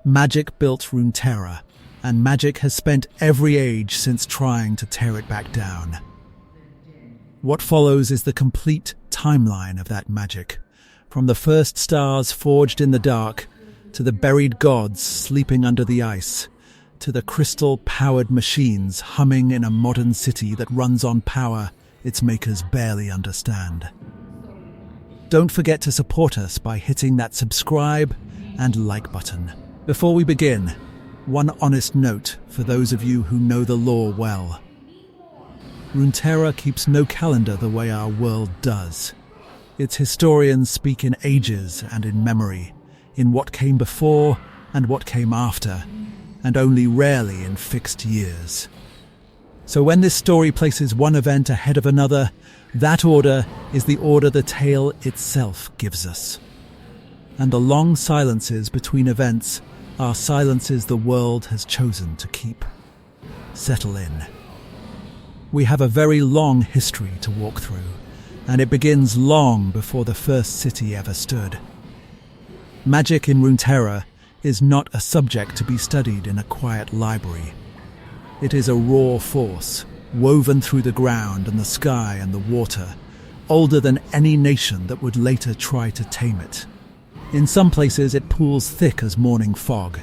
Magic built Runeterra, and magic has spent every age since trying to tear it back down. What follows is the complete timeline of that magic, from the first stars forged in the dark, to the buried gods sleeping under the ice, to the crystal-powered machines humming in a modern city that runs on power its makers barely understand. Don't forget to support us by hitting that subscribe and like button. Before we begin, one honest note for those of you who know the lore well. Runeterra keeps no calendar the way our world does. Its historians speak in ages and in memory, in what came before and what came after, and only rarely in fixed years. So when this story places one event ahead of another, that order is the order the tale itself gives us. And the long silences between events are silences the world has chosen to keep. Settle in. We have a very long history to walk through, and it begins long before the first city ever stood. Magic in Runeterra is not a subject to be studied in a quiet library. It is a raw force, woven through the ground and the sky and the water, older than any nation that would later try to tame it. In some places it pools thick as morning fog.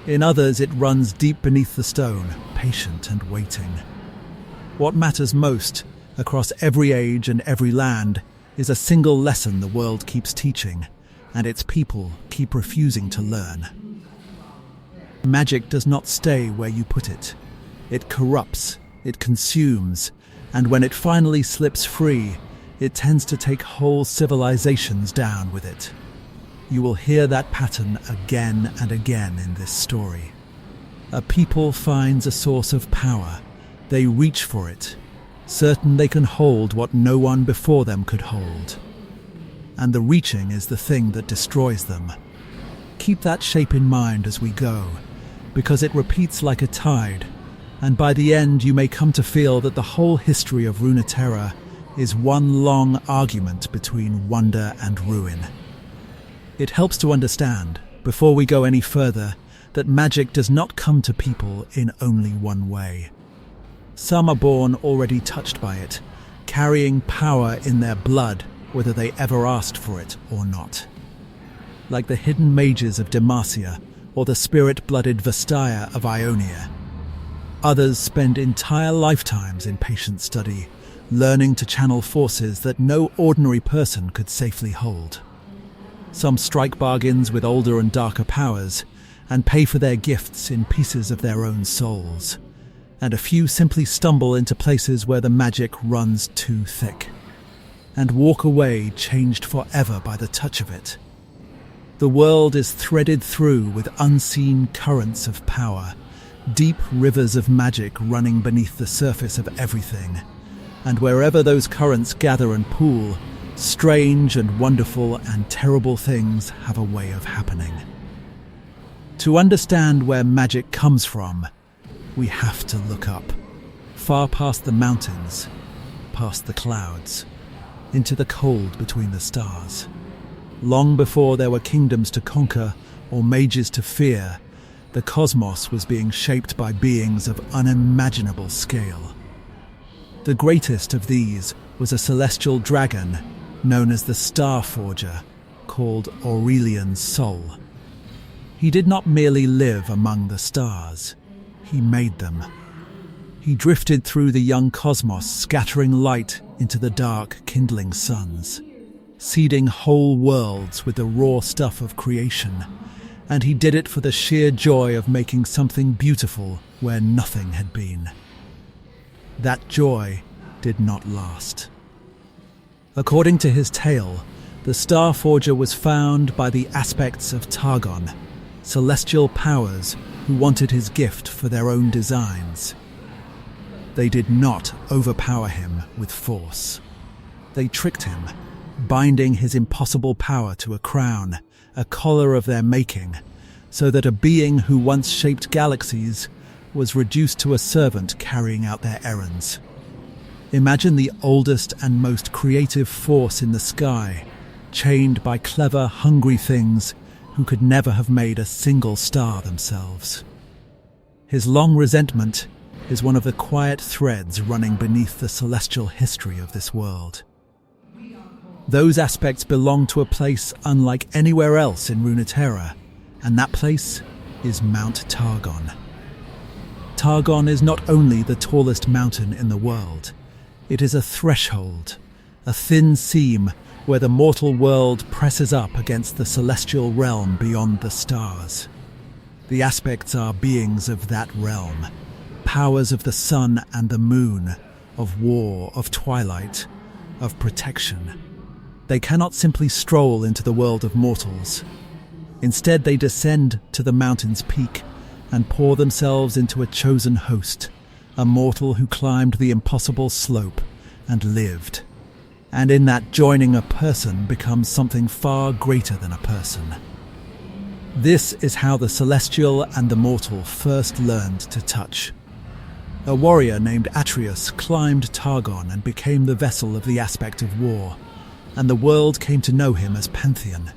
In others it runs deep beneath the stone, patient and waiting. What matters most, across every age and every land, is a single lesson the world keeps teaching, and its people keep refusing to learn. Magic does not stay where you put it. It corrupts, it consumes, and when it finally slips free, it tends to take whole civilizations down with it. You will hear that pattern again and again in this story. A people finds a source of power. They reach for it, certain they can hold what no one before them could hold. And the reaching is the thing that destroys them. Keep that shape in mind as we go, because it repeats like a tide, and by the end you may come to feel that the whole history of Runeterra is one long argument between wonder and ruin. It helps to understand, before we go any further, that magic does not come to people in only one way. Some are born already touched by it, carrying power in their blood, whether they ever asked for it or not. Like the hidden mages of Demacia or the spirit-blooded Vastaya of Ionia. Others spend entire lifetimes in patient study, learning to channel forces that no ordinary person could safely hold. Some strike bargains with older and darker powers, and pay for their gifts in pieces of their own souls. And a few simply stumble into places where the magic runs too thick, and walk away changed forever by the touch of it. The world is threaded through with unseen currents of power, deep rivers of magic running beneath the surface of everything, and wherever those currents gather and pool, strange and wonderful and terrible things have a way of happening. To understand where magic comes from, we have to look up, far past the mountains, past the clouds, into the cold between the stars. Long before there were kingdoms to conquer or mages to fear, the cosmos was being shaped by beings of unimaginable scale. The greatest of these was a celestial dragon known as the Star Forger, called Aurelian's Soul. He did not merely live among the stars, he made them. He drifted through the young cosmos, scattering light into the dark, kindling suns, seeding whole worlds with the raw stuff of creation, and he did it for the sheer joy of making something beautiful where nothing had been. That joy did not last. According to his tale, the Star Forger was found by the aspects of Targon, celestial powers who wanted his gift for their own designs. They did not overpower him with force. They tricked him, binding his impossible power to a crown, a collar of their making, so that a being who once shaped galaxies was reduced to a servant carrying out their errands. Imagine the oldest and most creative force in the sky, chained by clever, hungry things, who could never have made a single star themselves. His long resentment is one of the quiet threads running beneath the celestial history of this world. Those aspects belong to a place unlike anywhere else in Runeterra, and that place is Mount Targon. Targon is not only the tallest mountain in the world, it is a threshold, a thin seam where the mortal world presses up against the celestial realm beyond the stars. The aspects are beings of that realm, powers of the sun and the moon, of war, of twilight, of protection. They cannot simply stroll into the world of mortals. Instead, they descend to the mountain's peak and pour themselves into a chosen host, a mortal who climbed the impossible slope and lived. And in that, joining a person becomes something far greater than a person. This is how the celestial and the mortal first learned to touch. A warrior named Atreus climbed Targon and became the vessel of the aspect of war, and the world came to know him as Pantheon.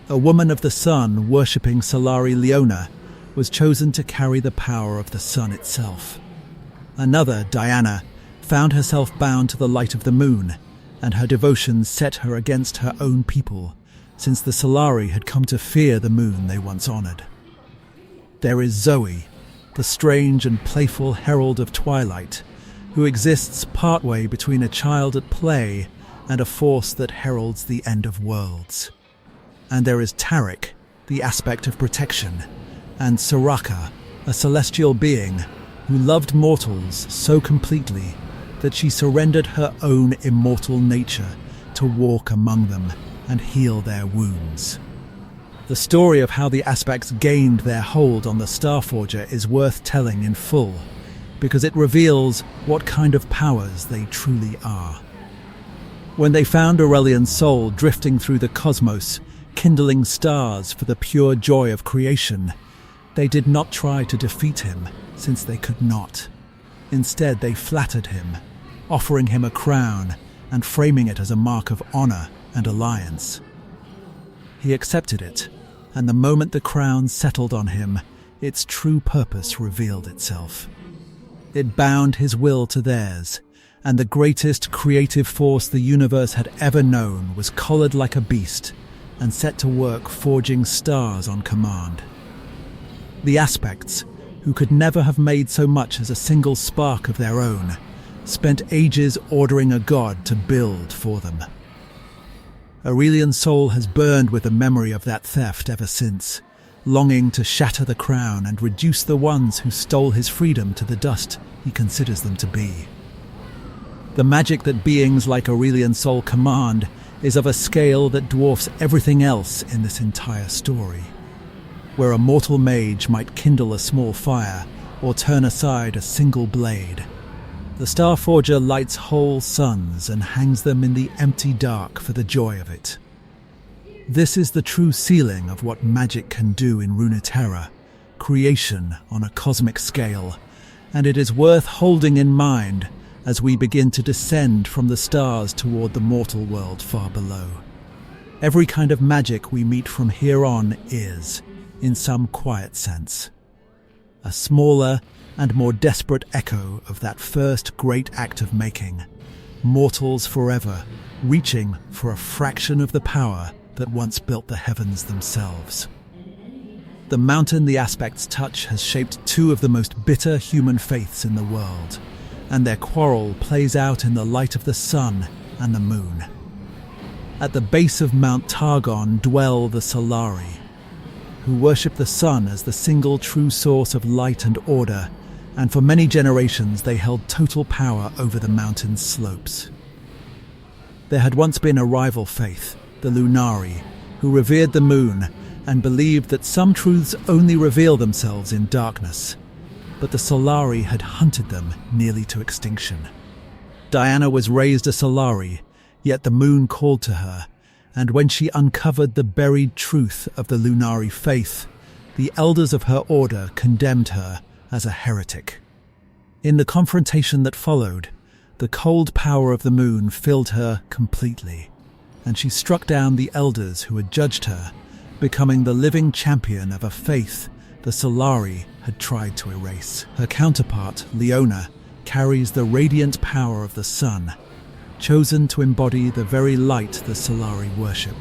A woman of the sun worshipping Solari Leona was chosen to carry the power of the sun itself. Another, Diana, found herself bound to the light of the moon, and her devotion set her against her own people, since the Solari had come to fear the moon they once honoured. There is Zoe, the strange and playful herald of twilight, who exists partway between a child at play and a force that heralds the end of worlds. And there is Tarek, the aspect of protection, and Soraka, a celestial being who loved mortals so completely that she surrendered her own immortal nature to walk among them and heal their wounds. The story of how the aspects gained their hold on the Starforger is worth telling in full, because it reveals what kind of powers they truly are. When they found Aurelian's soul drifting through the cosmos, kindling stars for the pure joy of creation, they did not try to defeat him, since they could not. Instead, they flattered him, offering him a crown and framing it as a mark of honor and alliance. He accepted it, and the moment the crown settled on him, its true purpose revealed itself. It bound his will to theirs, and the greatest creative force the universe had ever known was collared like a beast and set to work forging stars on command. The aspects, who could never have made so much as a single spark of their own, spent ages ordering a god to build for them. Aurelian's soul has burned with the memory of that theft ever since, longing to shatter the crown and reduce the ones who stole his freedom to the dust he considers them to be. The magic that beings like Aurelian's soul command is of a scale that dwarfs everything else in this entire story. Where a mortal mage might kindle a small fire or turn aside a single blade, the Starforger lights whole suns and hangs them in the empty dark for the joy of it. This is the true ceiling of what magic can do in Runeterra, creation on a cosmic scale, and it is worth holding in mind as we begin to descend from the stars toward the mortal world far below. Every kind of magic we meet from here on is, in some quiet sense, a smaller and more desperate echo of that first great act of making, mortals forever reaching for a fraction of the power that once built the heavens themselves. The mountain the aspects touch has shaped two of the most bitter human faiths in the world, and their quarrel plays out in the light of the sun and the moon. At the base of Mount Targon dwell the Solari, who worship the sun as the single true source of light and order, and for many generations they held total power over the mountain's slopes. There had once been a rival faith, the Lunari, who revered the moon and believed that some truths only reveal themselves in darkness, but the Solari had hunted them nearly to extinction. Diana was raised a Solari, yet the moon called to her, and when she uncovered the buried truth of the Lunari faith, the elders of her order condemned her as a heretic. In the confrontation that followed, the cold power of the moon filled her completely, and she struck down the elders who had judged her, becoming the living champion of a faith the Solari had tried to erase. Her counterpart, Leona, carries the radiant power of the sun, chosen to embody the very light the Solari worship.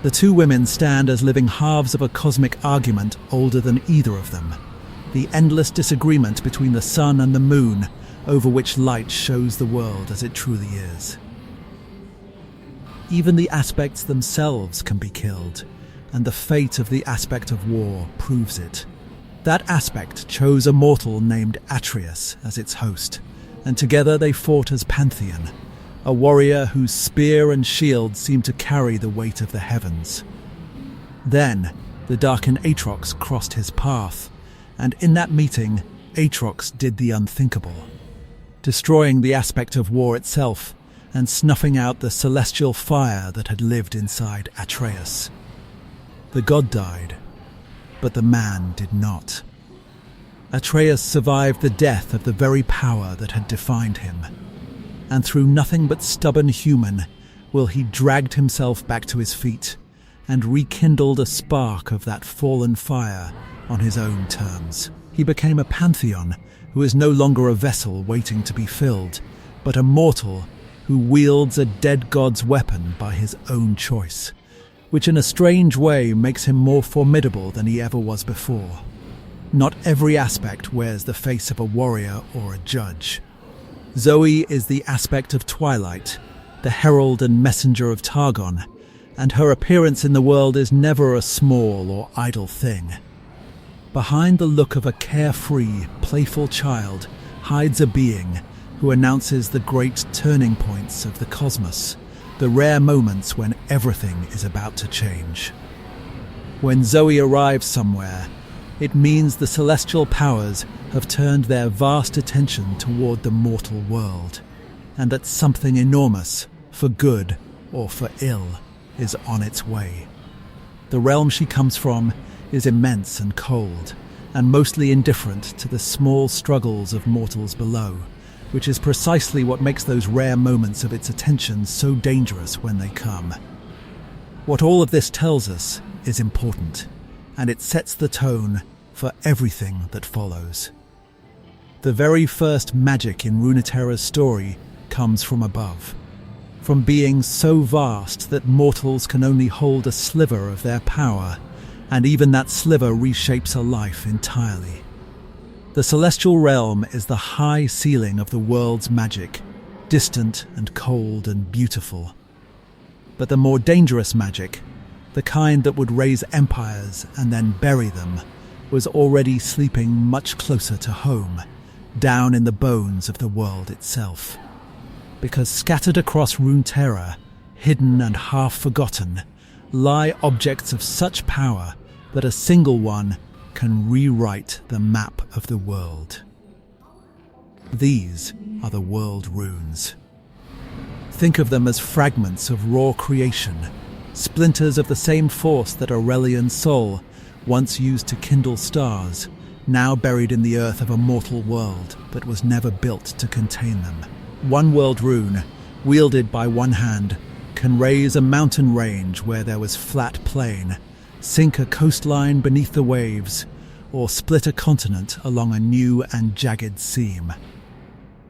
The two women stand as living halves of a cosmic argument older than either of them, the endless disagreement between the sun and the moon over which light shows the world as it truly is. Even the aspects themselves can be killed, and the fate of the aspect of war proves it. That aspect chose a mortal named Atreus as its host, and together they fought as Pantheon, a warrior whose spear and shield seemed to carry the weight of the heavens. Then, the darkened Aatrox crossed his path, and in that meeting, Aatrox did the unthinkable, destroying the aspect of war itself and snuffing out the celestial fire that had lived inside Atreus. The god died, but the man did not. Atreus survived the death of the very power that had defined him, and through nothing but stubborn human will he dragged himself back to his feet and rekindled a spark of that fallen fire on his own terms. He became a pantheon who is no longer a vessel waiting to be filled, but a mortal who wields a dead god's weapon by his own choice, which in a strange way makes him more formidable than he ever was before. Not every aspect wears the face of a warrior or a judge. Zoe is the aspect of Twilight, the herald and messenger of Targon, and her appearance in the world is never a small or idle thing. Behind the look of a carefree, playful child hides a being who announces the great turning points of the cosmos, the rare moments when everything is about to change. When Zoe arrives somewhere, it means the celestial powers have turned their vast attention toward the mortal world, and that something enormous, for good or for ill, is on its way. The realm she comes from is immense and cold, and mostly indifferent to the small struggles of mortals below, which is precisely what makes those rare moments of its attention so dangerous when they come. What all of this tells us is important, and it sets the tone for everything that follows. The very first magic in Runeterra's story comes from above, from being so vast that mortals can only hold a sliver of their power, and even that sliver reshapes a life entirely. The celestial realm is the high ceiling of the world's magic, distant and cold and beautiful. But the more dangerous magic, the kind that would raise empires and then bury them, was already sleeping much closer to home, down in the bones of the world itself. Because scattered across Runeterra, hidden and half forgotten, lie objects of such power that a single one can rewrite the map of the world. These are the world runes. Think of them as fragments of raw creation, splinters of the same force that Aurelian's soul once used to kindle stars, now buried in the earth of a mortal world that was never built to contain them. One world rune, wielded by one hand, can raise a mountain range where there was flat plain, sink a coastline beneath the waves, or split a continent along a new and jagged seam.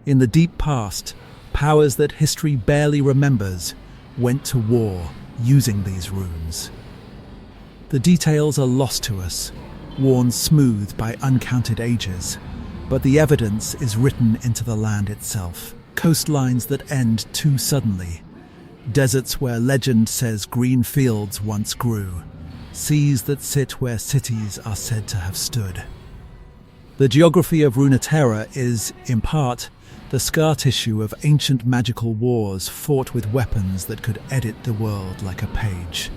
In the deep past, powers that history barely remembers went to war using these runes. The details are lost to us, worn smooth by uncounted ages, but the evidence is written into the land itself. Coastlines that end too suddenly, deserts where legend says green fields once grew, seas that sit where cities are said to have stood. The geography of Runeterra is, in part, the scar tissue of ancient magical wars fought with weapons that could edit the world like a page.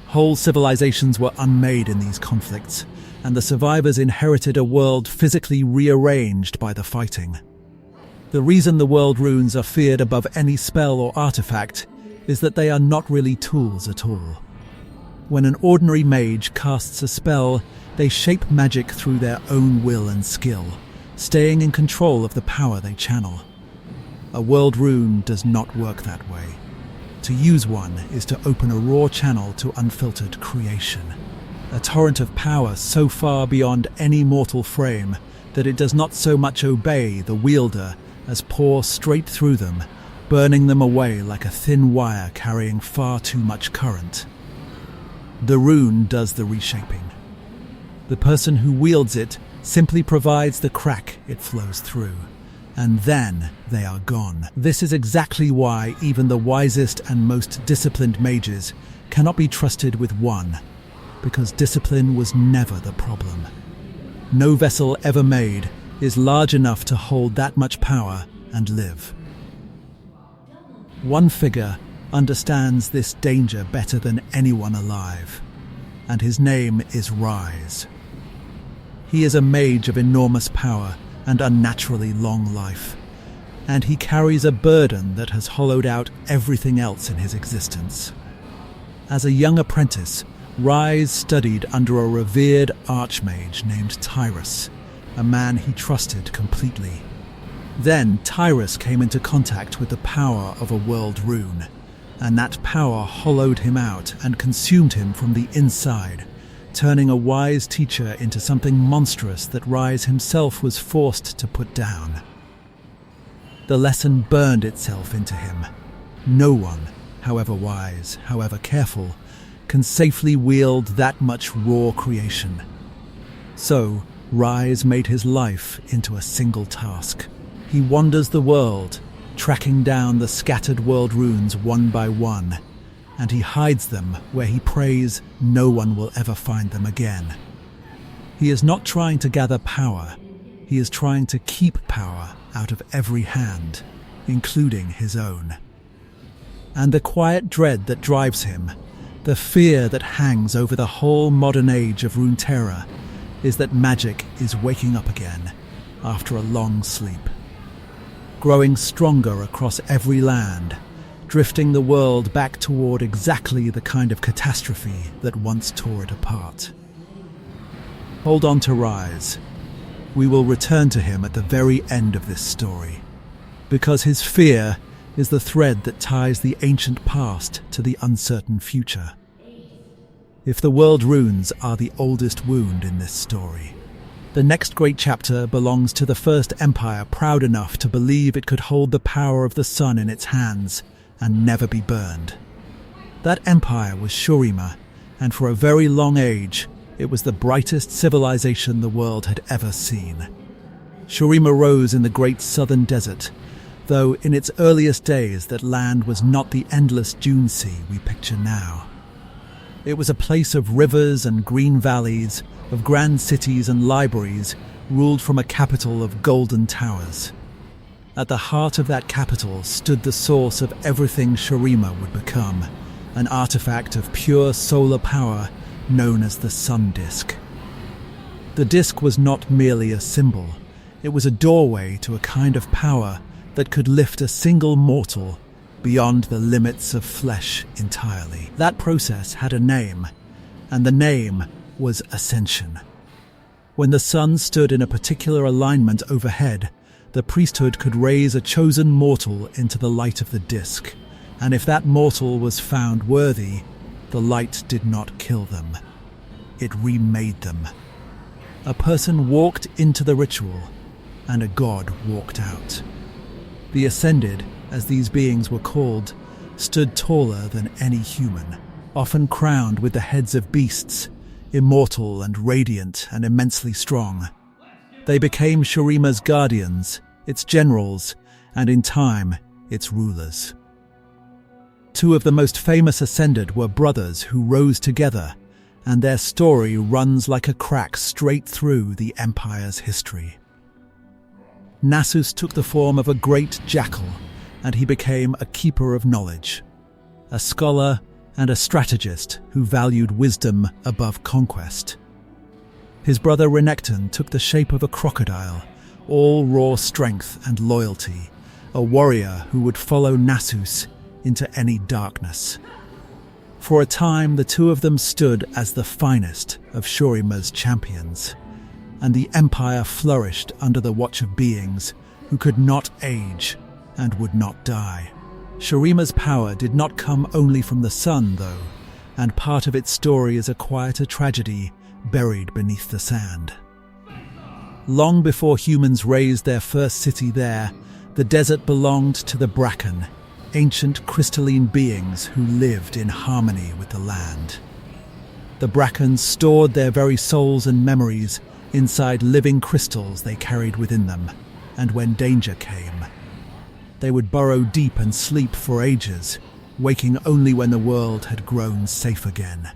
Whole civilizations were unmade in these conflicts, and the survivors inherited a world physically rearranged by the fighting. The reason the world runes are feared above any spell or artifact is that they are not really tools at all. When an ordinary mage casts a spell, they shape magic through their own will and skill, staying in control of the power they channel. A world rune does not work that way. To use one is to open a raw channel to unfiltered creation. A torrent of power so far beyond any mortal frame that it does not so much obey the wielder as pour straight through them, burning them away like a thin wire carrying far too much current. The rune does the reshaping. The person who wields it simply provides the crack it flows through, and then they are gone. This is exactly why even the wisest and most disciplined mages cannot be trusted with one, because discipline was never the problem. No vessel ever made is large enough to hold that much power and live. One figure understands this danger better than anyone alive, and his name is Rise. He is a mage of enormous power and unnaturally long life, and he carries a burden that has hollowed out everything else in his existence. As a young apprentice, Rise studied under a revered archmage named Tyrus, a man he trusted completely. Then Tyrus came into contact with the power of a world rune, and that power hollowed him out and consumed him from the inside, turning a wise teacher into something monstrous that Rise himself was forced to put down. The lesson burned itself into him. No one, however wise, however careful, can safely wield that much raw creation. So, Rise made his life into a single task. He wanders the world, tracking down the scattered world runes one by one, and he hides them where he prays no one will ever find them again. He is not trying to gather power, he is trying to keep power out of every hand, including his own. And the quiet dread that drives him, the fear that hangs over the whole modern age of Runeterra, is that magic is waking up again after a long sleep, growing stronger across every land, drifting the world back toward exactly the kind of catastrophe that once tore it apart. Hold on to Rise. We will return to him at the very end of this story, because his fear is the thread that ties the ancient past to the uncertain future. If the world runes are the oldest wound in this story, the next great chapter belongs to the first empire proud enough to believe it could hold the power of the sun in its hands and never be burned. That empire was Shurima, and for a very long age, it was the brightest civilization the world had ever seen. Shurima rose in the great southern desert, though in its earliest days that land was not the endless dune sea we picture now. It was a place of rivers and green valleys, of grand cities and libraries, ruled from a capital of golden towers. At the heart of that capital stood the source of everything Shurima would become, an artifact of pure solar power known as the sun disk. The disk was not merely a symbol, it was a doorway to a kind of power that could lift a single mortal beyond the limits of flesh entirely. That process had a name, and the name was Ascension. When the sun stood in a particular alignment overhead, the priesthood could raise a chosen mortal into the light of the disk, and if that mortal was found worthy, the light did not kill them. It remade them. A person walked into the ritual, and a god walked out. The Ascended, as these beings were called, stood taller than any human, often crowned with the heads of beasts, immortal and radiant and immensely strong. They became Shurima's guardians, its generals, and in time, its rulers. Two of the most famous Ascended were brothers who rose together, and their story runs like a crack straight through the Empire's history. Nasus took the form of a great jackal, and he became a keeper of knowledge, a scholar and a strategist who valued wisdom above conquest. His brother Renekton took the shape of a crocodile, all raw strength and loyalty, a warrior who would follow Nasus into any darkness. For a time, the two of them stood as the finest of Shurima's champions, and the Empire flourished under the watch of beings who could not age and would not die. Shurima's power did not come only from the sun, though, and part of its story is a quieter tragedy buried beneath the sand. Long before humans raised their first city there, the desert belonged to the Bracken, ancient crystalline beings who lived in harmony with the land. The Bracken stored their very souls and memories inside living crystals they carried within them, and when danger came, they would burrow deep and sleep for ages, waking only when the world had grown safe again.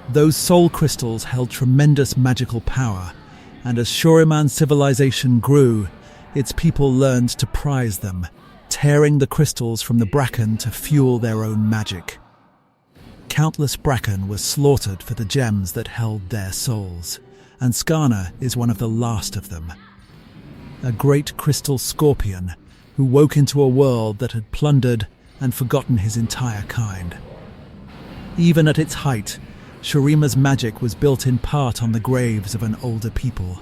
Those soul crystals held tremendous magical power, and as Shuriman civilization grew, its people learned to prize them, tearing the crystals from the Bracken to fuel their own magic. Countless Bracken were slaughtered for the gems that held their souls, and Skarna is one of the last of them. A great crystal scorpion who woke into a world that had plundered and forgotten his entire kind. Even at its height, Shurima's magic was built in part on the graves of an older people.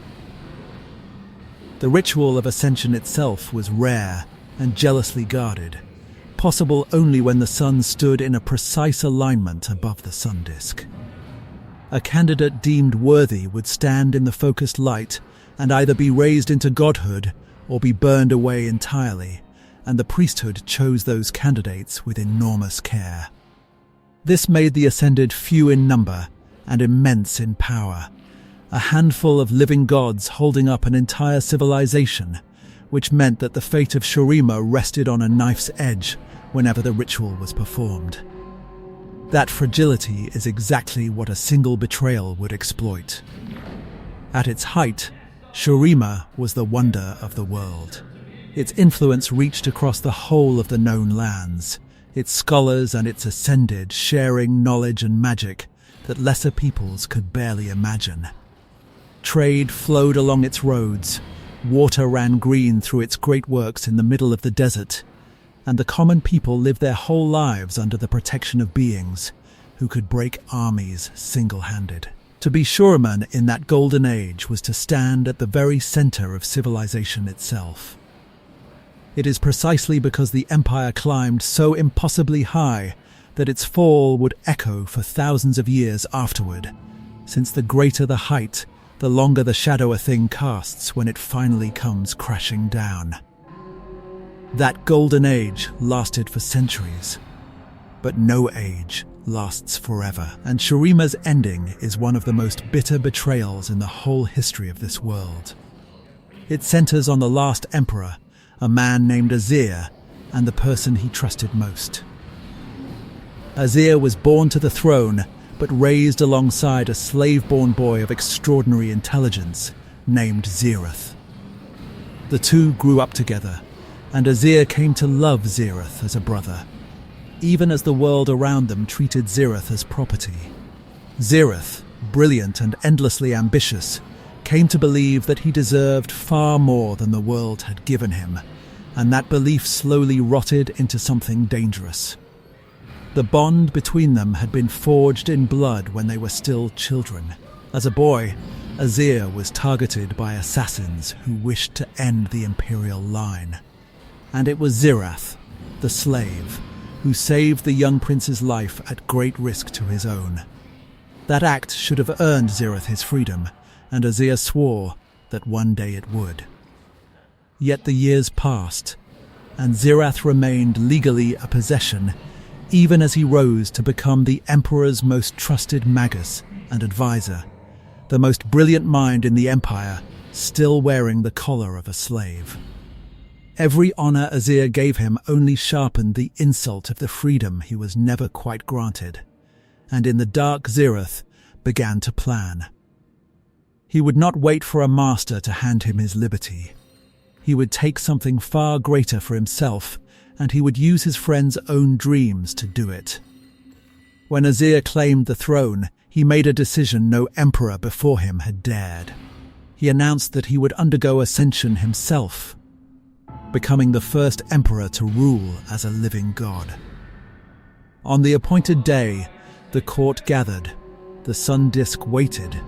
The ritual of ascension itself was rare and jealously guarded, possible only when the sun stood in a precise alignment above the sun disk. A candidate deemed worthy would stand in the focused light and either be raised into godhood or be burned away entirely, and the priesthood chose those candidates with enormous care. This made the ascended few in number and immense in power, a handful of living gods holding up an entire civilization, which meant that the fate of Shurima rested on a knife's edge whenever the ritual was performed. That fragility is exactly what a single betrayal would exploit. At its height, Shurima was the wonder of the world. Its influence reached across the whole of the known lands, its scholars and its ascended sharing knowledge and magic that lesser peoples could barely imagine. Trade flowed along its roads, water ran green through its great works in the middle of the desert, and the common people lived their whole lives under the protection of beings who could break armies single-handed. To be Shuriman in that golden age was to stand at the very center of civilization itself. It is precisely because the empire climbed so impossibly high that its fall would echo for thousands of years afterward, since the greater the height, the longer the shadow a thing casts when it finally comes crashing down. That golden age lasted for centuries, but no age lasts forever, and Shurima's ending is one of the most bitter betrayals in the whole history of this world. It centers on the last emperor, a man named Azir, and the person he trusted most. Azir was born to the throne, but raised alongside a slave-born boy of extraordinary intelligence named Zirath. The two grew up together, and Azir came to love Zirath as a brother, even as the world around them treated Zirath as property. Zirath, brilliant and endlessly ambitious, came to believe that he deserved far more than the world had given him, and that belief slowly rotted into something dangerous. The bond between them had been forged in blood when they were still children. As a boy, Azir was targeted by assassins who wished to end the imperial line. And it was Zirath, the slave, who saved the young prince's life at great risk to his own. That act should have earned Zirath his freedom, and Azir swore that one day it would. Yet the years passed, and Zirath remained legally a possession, even as he rose to become the Emperor's most trusted magus and advisor, the most brilliant mind in the Empire, still wearing the collar of a slave. Every honor Azir gave him only sharpened the insult of the freedom he was never quite granted, and in the dark Zirath began to plan. He would not wait for a master to hand him his liberty. He would take something far greater for himself, and he would use his friend's own dreams to do it. When Azir claimed the throne, he made a decision no emperor before him had dared. He announced that he would undergo ascension himself, becoming the first emperor to rule as a living god. On the appointed day, the court gathered, the sun disk waited,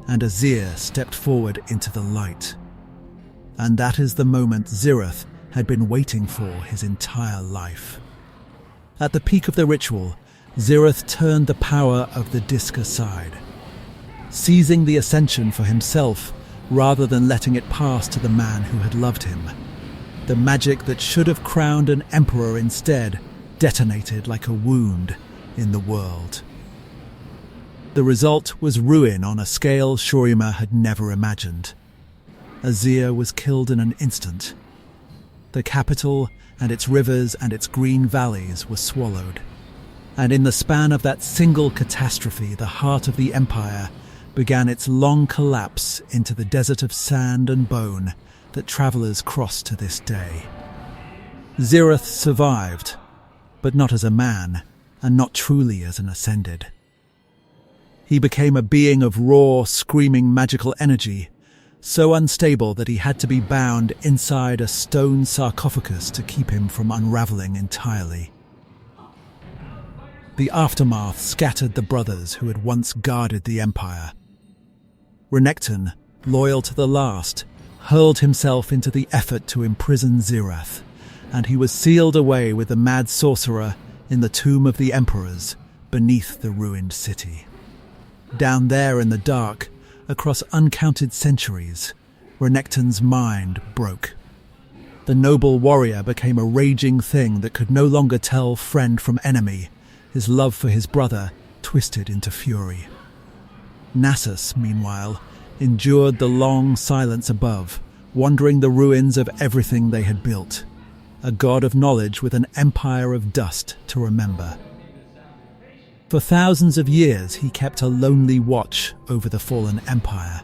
and Azir stepped forward into the light. And that is the moment Zirath had been waiting for his entire life. At the peak of the ritual, Zirith turned the power of the disc aside, seizing the ascension for himself rather than letting it pass to the man who had loved him. The magic that should have crowned an emperor instead detonated like a wound in the world. The result was ruin on a scale Shurima had never imagined. Azir was killed in an instant. The capital and its rivers and its green valleys were swallowed. And in the span of that single catastrophe, the heart of the empire began its long collapse into the desert of sand and bone that travelers cross to this day. Zirith survived, but not as a man, and not truly as an ascended. He became a being of raw, screaming magical energy, so unstable that he had to be bound inside a stone sarcophagus to keep him from unraveling entirely. The aftermath scattered the brothers who had once guarded the empire. Renekton, loyal to the last, hurled himself into the effort to imprison Zirath, and he was sealed away with the mad sorcerer in the tomb of the emperors beneath the ruined city. Down there in the dark, across uncounted centuries, Renekton's mind broke. The noble warrior became a raging thing that could no longer tell friend from enemy, his love for his brother twisted into fury. Nasus, meanwhile, endured the long silence above, wandering the ruins of everything they had built, a god of knowledge with an empire of dust to remember. For thousands of years he kept a lonely watch over the fallen empire,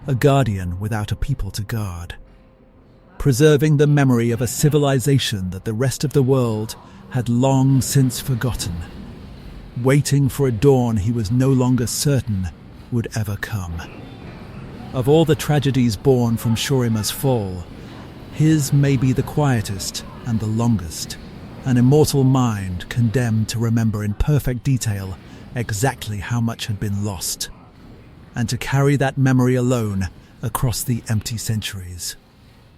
a guardian without a people to guard, preserving the memory of a civilization that the rest of the world had long since forgotten, waiting for a dawn he was no longer certain would ever come. Of all the tragedies born from Shurima's fall, his may be the quietest and the longest, an immortal mind condemned to remember in perfect detail exactly how much had been lost, and to carry that memory alone across the empty centuries.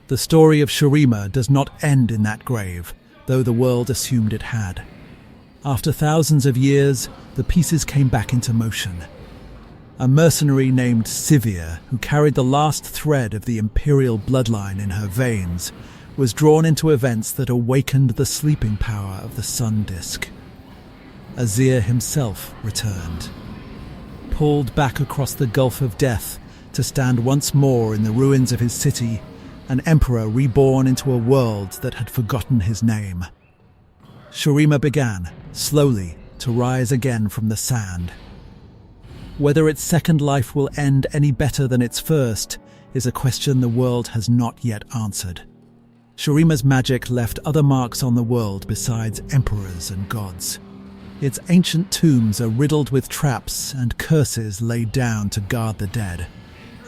The story of Shurima does not end in that grave, though the world assumed it had. After thousands of years, the pieces came back into motion. A mercenary named Sivir, who carried the last thread of the imperial bloodline in her veins, was drawn into events that awakened the sleeping power of the sun disk. Azir himself returned, pulled back across the gulf of death to stand once more in the ruins of his city, an emperor reborn into a world that had forgotten his name. Shurima began, slowly, to rise again from the sand. Whether its second life will end any better than its first is a question the world has not yet answered. Shurima's magic left other marks on the world besides emperors and gods. Its ancient tombs are riddled with traps and curses laid down to guard the dead,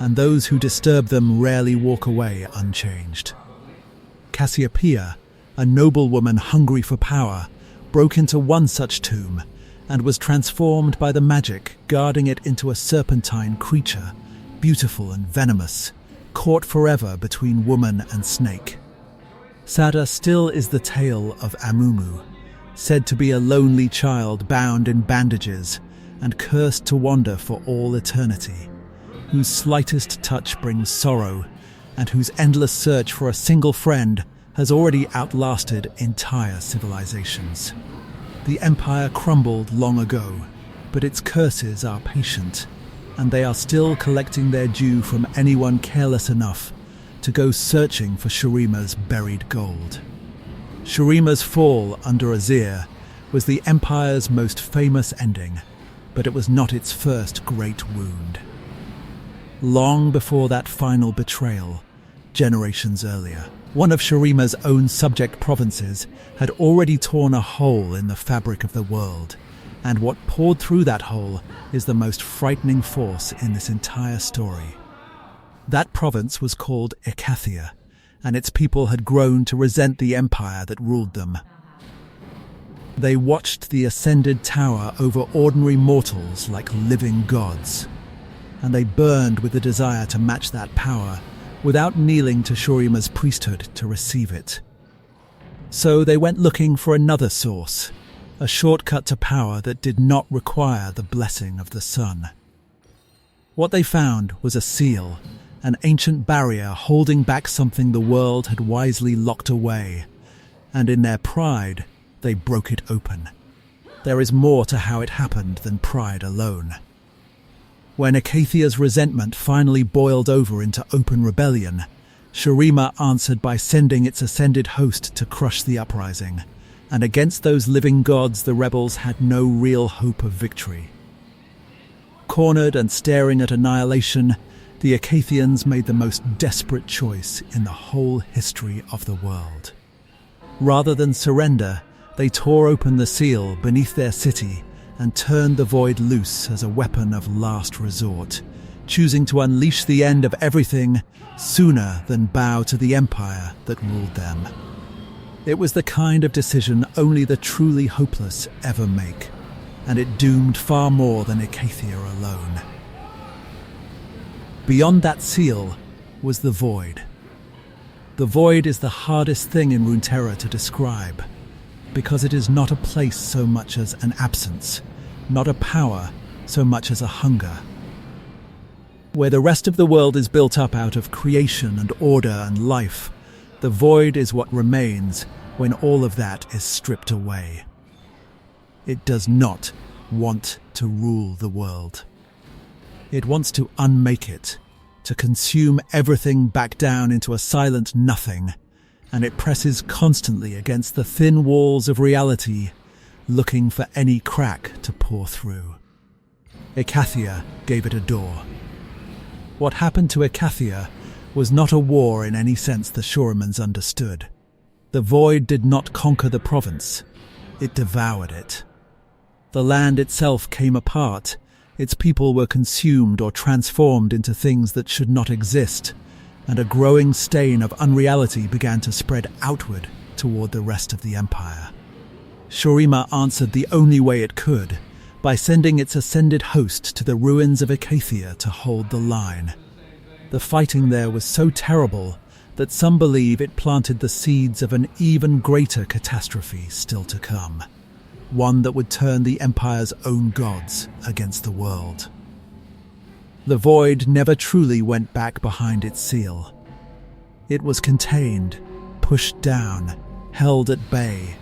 and those who disturb them rarely walk away unchanged. Cassiopeia, a noblewoman hungry for power, broke into one such tomb and was transformed by the magic guarding it into a serpentine creature, beautiful and venomous, caught forever between woman and snake. Sadder still is the tale of Amumu, said to be a lonely child bound in bandages and cursed to wander for all eternity, whose slightest touch brings sorrow and whose endless search for a single friend has already outlasted entire civilizations. The empire crumbled long ago, but its curses are patient, and they are still collecting their due from anyone careless enough to go searching for Shurima's buried gold. Shurima's fall under Azir was the empire's most famous ending, but it was not its first great wound. Long before that final betrayal, generations earlier, one of Shurima's own subject provinces had already torn a hole in the fabric of the world, and what poured through that hole is the most frightening force in this entire story. That province was called Icathia, and its people had grown to resent the empire that ruled them. They watched the ascended tower over ordinary mortals like living gods, and they burned with the desire to match that power without kneeling to Shurima's priesthood to receive it. So they went looking for another source, a shortcut to power that did not require the blessing of the sun. What they found was a seal, an ancient barrier holding back something the world had wisely locked away, and in their pride, they broke it open. There is more to how it happened than pride alone. When Acacia's resentment finally boiled over into open rebellion, Shurima answered by sending its ascended host to crush the uprising, and against those living gods the rebels had no real hope of victory. Cornered and staring at annihilation, the Acacians made the most desperate choice in the whole history of the world. Rather than surrender, they tore open the seal beneath their city and turned the void loose as a weapon of last resort, choosing to unleash the end of everything sooner than bow to the empire that ruled them. It was the kind of decision only the truly hopeless ever make, and it doomed far more than Acacia alone. Beyond that seal was the void. The void is the hardest thing in Runeterra to describe, because it is not a place so much as an absence, not a power so much as a hunger. Where the rest of the world is built up out of creation and order and life, the void is what remains when all of that is stripped away. It does not want to rule the world. It wants to unmake it, to consume everything back down into a silent nothing, and it presses constantly against the thin walls of reality, looking for any crack to pour through. Acacia gave it a door. What happened to Acacia was not a war in any sense the Shurimans understood. The void did not conquer the province, it devoured it. The land itself came apart, its people were consumed or transformed into things that should not exist, and a growing stain of unreality began to spread outward toward the rest of the empire. Shurima answered the only way it could, by sending its ascended host to the ruins of Acacia to hold the line. The fighting there was so terrible that some believe it planted the seeds of an even greater catastrophe still to come, one that would turn the Empire's own gods against the world. The void never truly went back behind its seal. It was contained, pushed down, held at bay,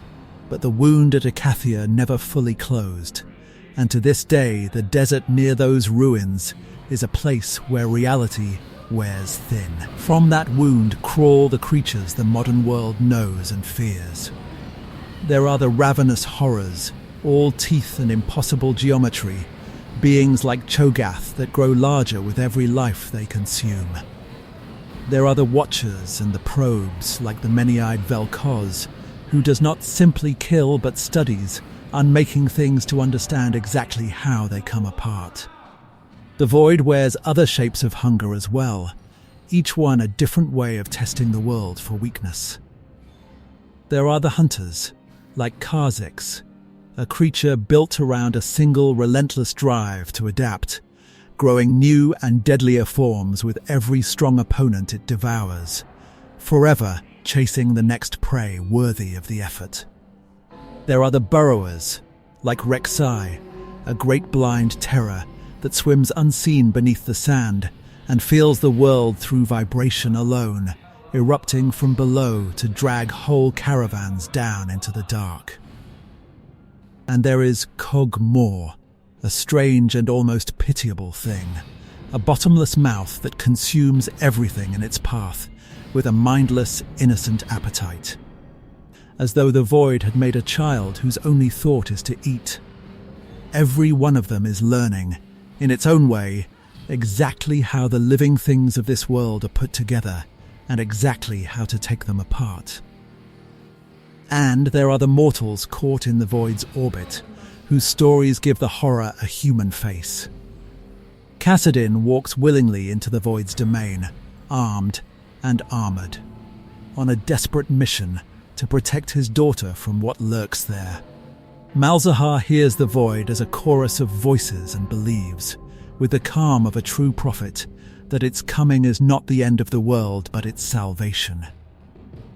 but the wound at Acacia never fully closed, and to this day the desert near those ruins is a place where reality wears thin. From that wound crawl the creatures the modern world knows and fears. There are the ravenous horrors, all teeth and impossible geometry, beings like Cho'Gath that grow larger with every life they consume. There are the Watchers and the Probes, like the many-eyed Vel'Koz, who does not simply kill but studies, unmaking things to understand exactly how they come apart. The void wears other shapes of hunger as well, each one a different way of testing the world for weakness. There are the Hunters, like Kha'Zix, a creature built around a single relentless drive to adapt, growing new and deadlier forms with every strong opponent it devours, forever chasing the next prey worthy of the effort. There are the Burrowers, like Rek'Sai, a great blind terror that swims unseen beneath the sand and feels the world through vibration alone, erupting from below to drag whole caravans down into the dark. And there is Kog'Maw, a strange and almost pitiable thing, a bottomless mouth that consumes everything in its path with a mindless, innocent appetite. As though the void had made a child whose only thought is to eat. Every one of them is learning, in its own way, exactly how the living things of this world are put together, and exactly how to take them apart. And there are the mortals caught in the void's orbit, whose stories give the horror a human face. Kassadin walks willingly into the void's domain, armed and armored, on a desperate mission to protect his daughter from what lurks there. Malzahar hears the void as a chorus of voices and believes, with the calm of a true prophet, that its coming is not the end of the world but its salvation.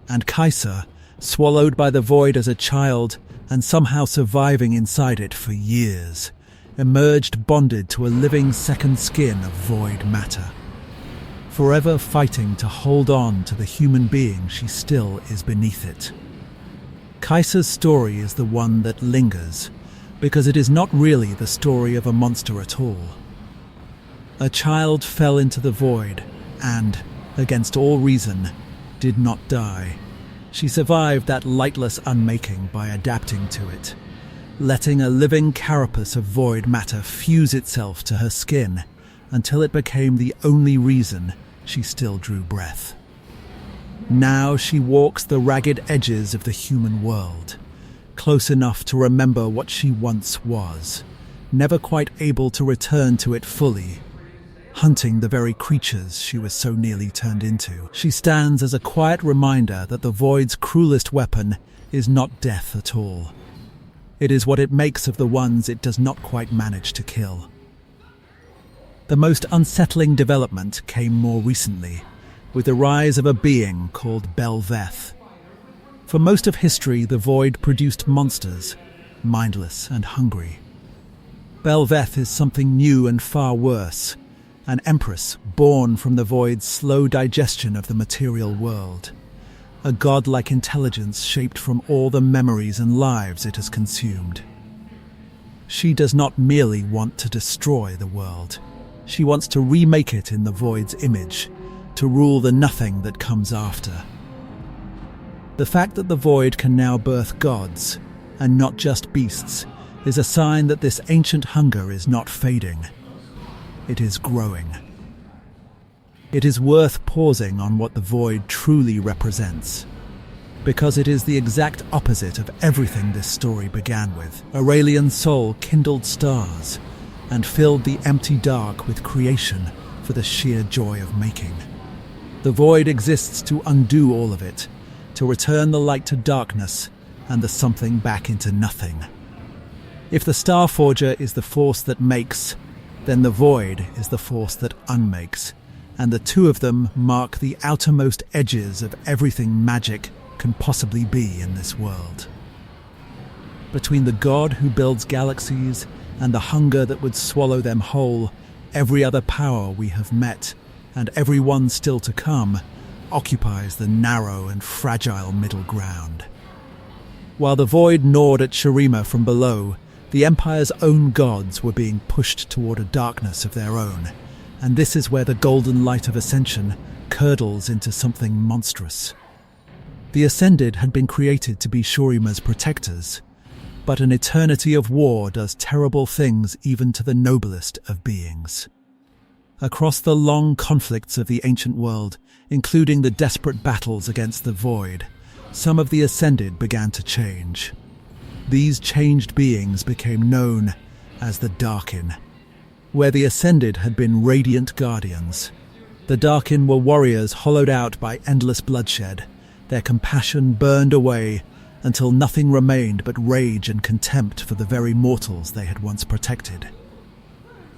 And Kaisa, swallowed by the void as a child and somehow surviving inside it for years, emerged bonded to a living second skin of void matter, forever fighting to hold on to the human being she still is beneath it. Kaisa's story is the one that lingers, because it is not really the story of a monster at all. A child fell into the void and, against all reason, did not die. She survived that lightless unmaking by adapting to it, letting a living carapace of void matter fuse itself to her skin until it became the only reason she still drew breath. Now she walks the ragged edges of the human world, close enough to remember what she once was, never quite able to return to it fully, hunting the very creatures she was so nearly turned into. She stands as a quiet reminder that the void's cruelest weapon is not death at all. It is what it makes of the ones it does not quite manage to kill. The most unsettling development came more recently, with the rise of a being called Belveth. For most of history, the void produced monsters, mindless and hungry. Belveth is something new and far worse, an empress born from the void's slow digestion of the material world, a godlike intelligence shaped from all the memories and lives it has consumed. She does not merely want to destroy the world. She wants to remake it in the void's image, to rule the nothing that comes after. The fact that the void can now birth gods, and not just beasts, is a sign that this ancient hunger is not fading. It is growing. It is worth pausing on what the void truly represents, because it is the exact opposite of everything this story began with. Aurelian's soul kindled stars and filled the empty dark with creation for the sheer joy of making. The void exists to undo all of it, to return the light to darkness and the something back into nothing. If the Starforger is the force that makes, then the void is the force that unmakes, and the two of them mark the outermost edges of everything magic can possibly be in this world. Between the god who builds galaxies and the hunger that would swallow them whole, every other power we have met, and every one still to come, occupies the narrow and fragile middle ground. While the void gnawed at Shurima from below, the Empire's own gods were being pushed toward a darkness of their own, and this is where the golden light of Ascension curdles into something monstrous. The Ascended had been created to be Shurima's protectors, but an eternity of war does terrible things even to the noblest of beings. Across the long conflicts of the ancient world, including the desperate battles against the void, some of the Ascended began to change. These changed beings became known as the Darkin. Where the Ascended had been radiant guardians, the Darkin were warriors hollowed out by endless bloodshed, their compassion burned away until nothing remained but rage and contempt for the very mortals they had once protected.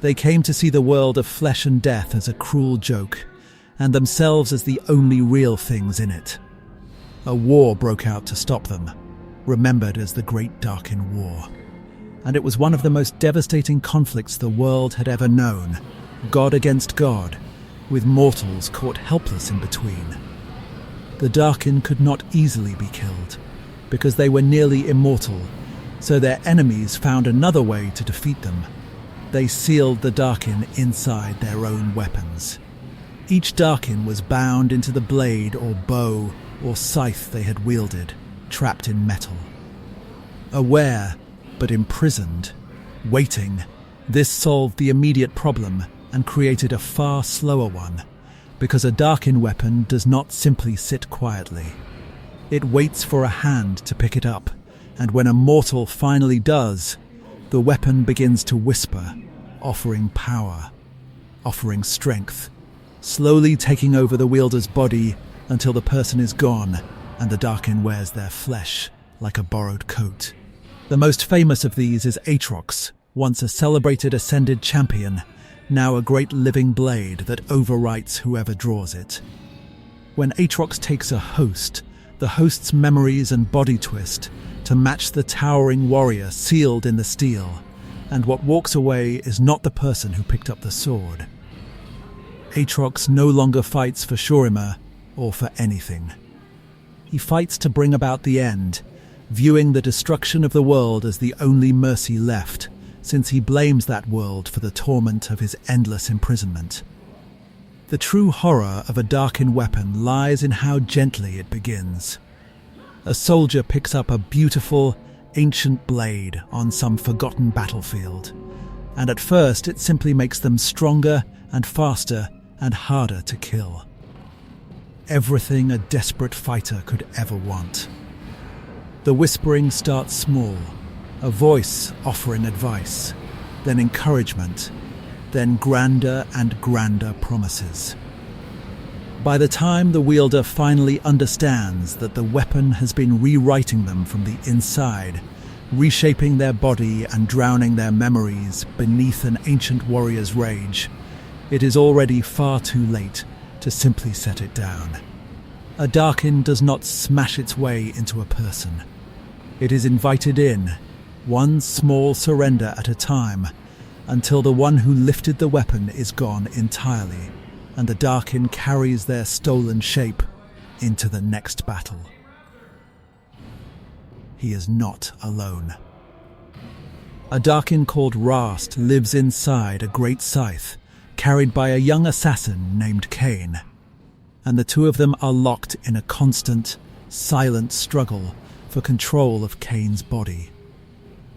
They came to see the world of flesh and death as a cruel joke, and themselves as the only real things in it. A war broke out to stop them, remembered as the Great Darkin War. And it was one of the most devastating conflicts the world had ever known, god against god, with mortals caught helpless in between. The Darkin could not easily be killed, because they were nearly immortal, so their enemies found another way to defeat them. They sealed the Darkin inside their own weapons. Each Darkin was bound into the blade or bow or scythe they had wielded, trapped in metal. Aware, but imprisoned, waiting, this solved the immediate problem and created a far slower one, because a Darkin weapon does not simply sit quietly. It waits for a hand to pick it up, and when a mortal finally does, the weapon begins to whisper, offering power, offering strength, slowly taking over the wielder's body until the person is gone and the Darkin wears their flesh like a borrowed coat. The most famous of these is Aatrox, once a celebrated Ascended champion, now a great living blade that overwrites whoever draws it. When Aatrox takes a host, the host's memories and body twist to match the towering warrior sealed in the steel, and what walks away is not the person who picked up the sword. Aatrox no longer fights for Shurima or for anything. He fights to bring about the end, viewing the destruction of the world as the only mercy left, since he blames that world for the torment of his endless imprisonment. The true horror of a darkened weapon lies in how gently it begins. A soldier picks up a beautiful, ancient blade on some forgotten battlefield, and at first it simply makes them stronger and faster and harder to kill. Everything a desperate fighter could ever want. The whispering starts small, a voice offering advice, then encouragement, then grander and grander promises. By the time the wielder finally understands that the weapon has been rewriting them from the inside, reshaping their body and drowning their memories beneath an ancient warrior's rage, it is already far too late to simply set it down. A Darkin does not smash its way into a person. It is invited in, one small surrender at a time, until the one who lifted the weapon is gone entirely, and the Darkin carries their stolen shape into the next battle. He is not alone. A Darkin called Rast lives inside a great scythe, carried by a young assassin named Kain, and the two of them are locked in a constant, silent struggle for control of Kain's body,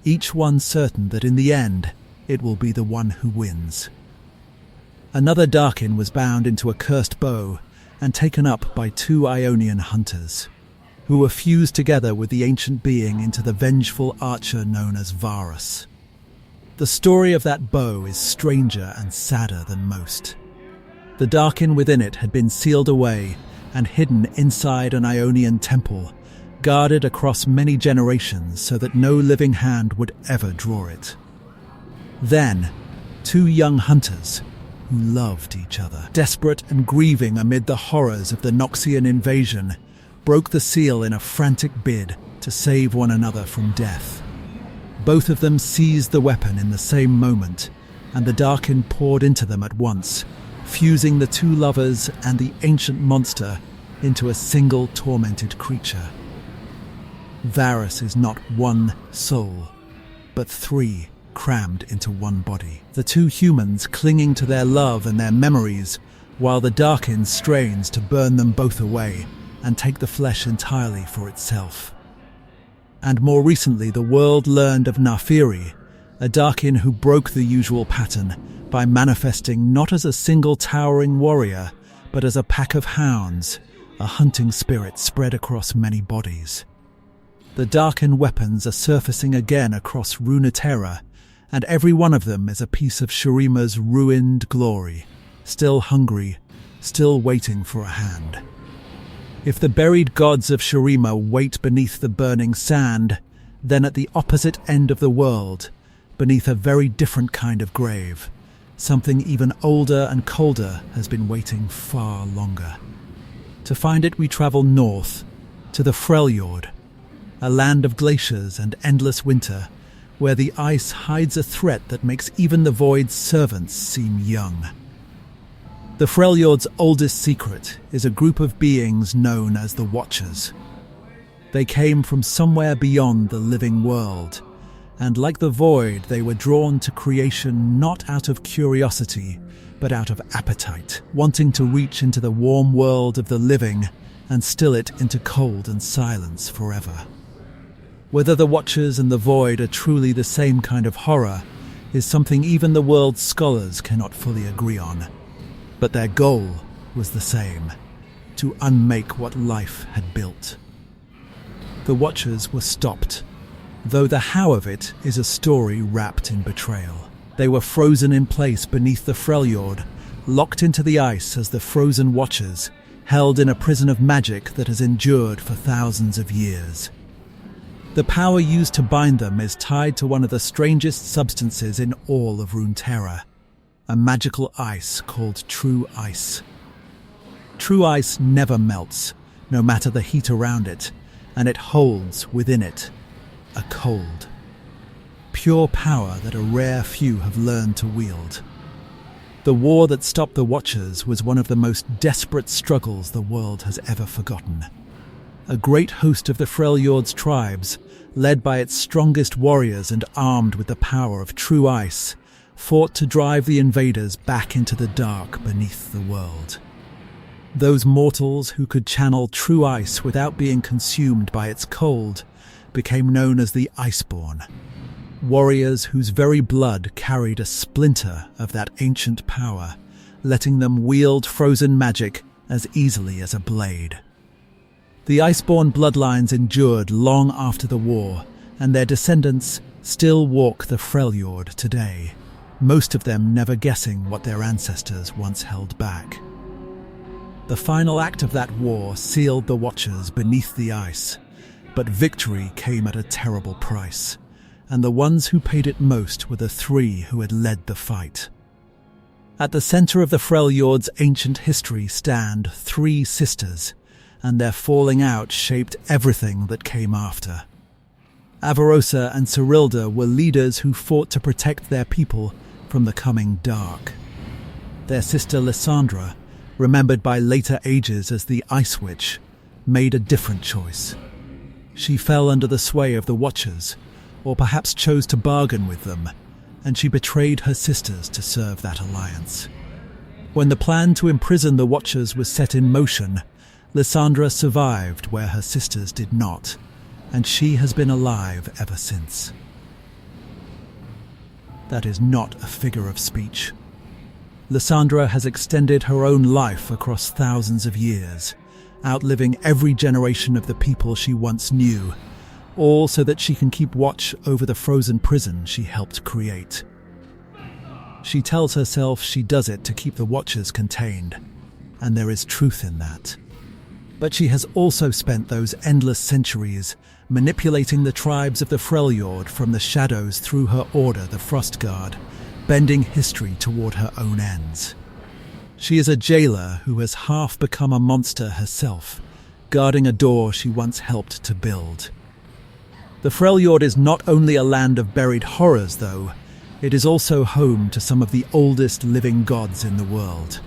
each one certain that in the end it will be the one who wins. Another Darkin was bound into a cursed bow and taken up by two Ionian hunters, who were fused together with the ancient being into the vengeful archer known as Varus. The story of that bow is stranger and sadder than most. The Darkin within it had been sealed away and hidden inside an Ionian temple, guarded across many generations so that no living hand would ever draw it. Then, two young hunters, who loved each other, desperate and grieving amid the horrors of the Noxian invasion, broke the seal in a frantic bid to save one another from death. Both of them seized the weapon in the same moment, and the Darkin poured into them at once, fusing the two lovers and the ancient monster into a single tormented creature. Varus is not one soul, but three crammed into one body. The two humans clinging to their love and their memories, while the Darkin strains to burn them both away and take the flesh entirely for itself. And more recently, the world learned of Naafiri, a Darkin who broke the usual pattern by manifesting not as a single towering warrior, but as a pack of hounds, a hunting spirit spread across many bodies. The Darkin weapons are surfacing again across Runeterra, and every one of them is a piece of Shurima's ruined glory, still hungry, still waiting for a hand. If the buried gods of Shurima wait beneath the burning sand, then at the opposite end of the world, beneath a very different kind of grave, something even older and colder has been waiting far longer. To find it, we travel north, to the Freljord, a land of glaciers and endless winter, where the ice hides a threat that makes even the Void's servants seem young. The Freljord's oldest secret is a group of beings known as the Watchers. They came from somewhere beyond the living world, and like the Void, they were drawn to creation not out of curiosity, but out of appetite, wanting to reach into the warm world of the living and still it into cold and silence forever. Whether the Watchers and the Void are truly the same kind of horror is something even the world's scholars cannot fully agree on. But their goal was the same: to unmake what life had built. The Watchers were stopped, though the how of it is a story wrapped in betrayal. They were frozen in place beneath the Freljord, locked into the ice as the frozen Watchers, held in a prison of magic that has endured for thousands of years. The power used to bind them is tied to one of the strangest substances in all of Runeterra, a magical ice called true ice. True ice never melts, no matter the heat around it, and it holds within it a cold, pure power that a rare few have learned to wield. The war that stopped the Watchers was one of the most desperate struggles the world has ever forgotten. A great host of the Freljord's tribes, led by its strongest warriors and armed with the power of true ice, fought to drive the invaders back into the dark beneath the world. Those mortals who could channel true ice without being consumed by its cold became known as the Iceborn, warriors whose very blood carried a splinter of that ancient power, letting them wield frozen magic as easily as a blade. The Iceborn bloodlines endured long after the war, and their descendants still walk the Freljord today, most of them never guessing what their ancestors once held back. The final act of that war sealed the Watchers beneath the ice, but victory came at a terrible price, and the ones who paid it most were the three who had led the fight. At the center of the Freljord's ancient history stand three sisters, and their falling out shaped everything that came after. Avarosa and Cyrilda were leaders who fought to protect their people from the coming dark. Their sister Lysandra, remembered by later ages as the Ice Witch, made a different choice. She fell under the sway of the Watchers, or perhaps chose to bargain with them, and she betrayed her sisters to serve that alliance. When the plan to imprison the Watchers was set in motion, Lysandra survived where her sisters did not, and she has been alive ever since. That is not a figure of speech. Lysandra has extended her own life across thousands of years, outliving every generation of the people she once knew, all so that she can keep watch over the frozen prison she helped create. She tells herself she does it to keep the Watchers contained, and there is truth in that. But she has also spent those endless centuries manipulating the tribes of the Freljord from the shadows through her order, the Frostguard, bending history toward her own ends. She is a jailer who has half become a monster herself, guarding a door she once helped to build. The Freljord is not only a land of buried horrors, though, it is also home to some of the oldest living gods in the world.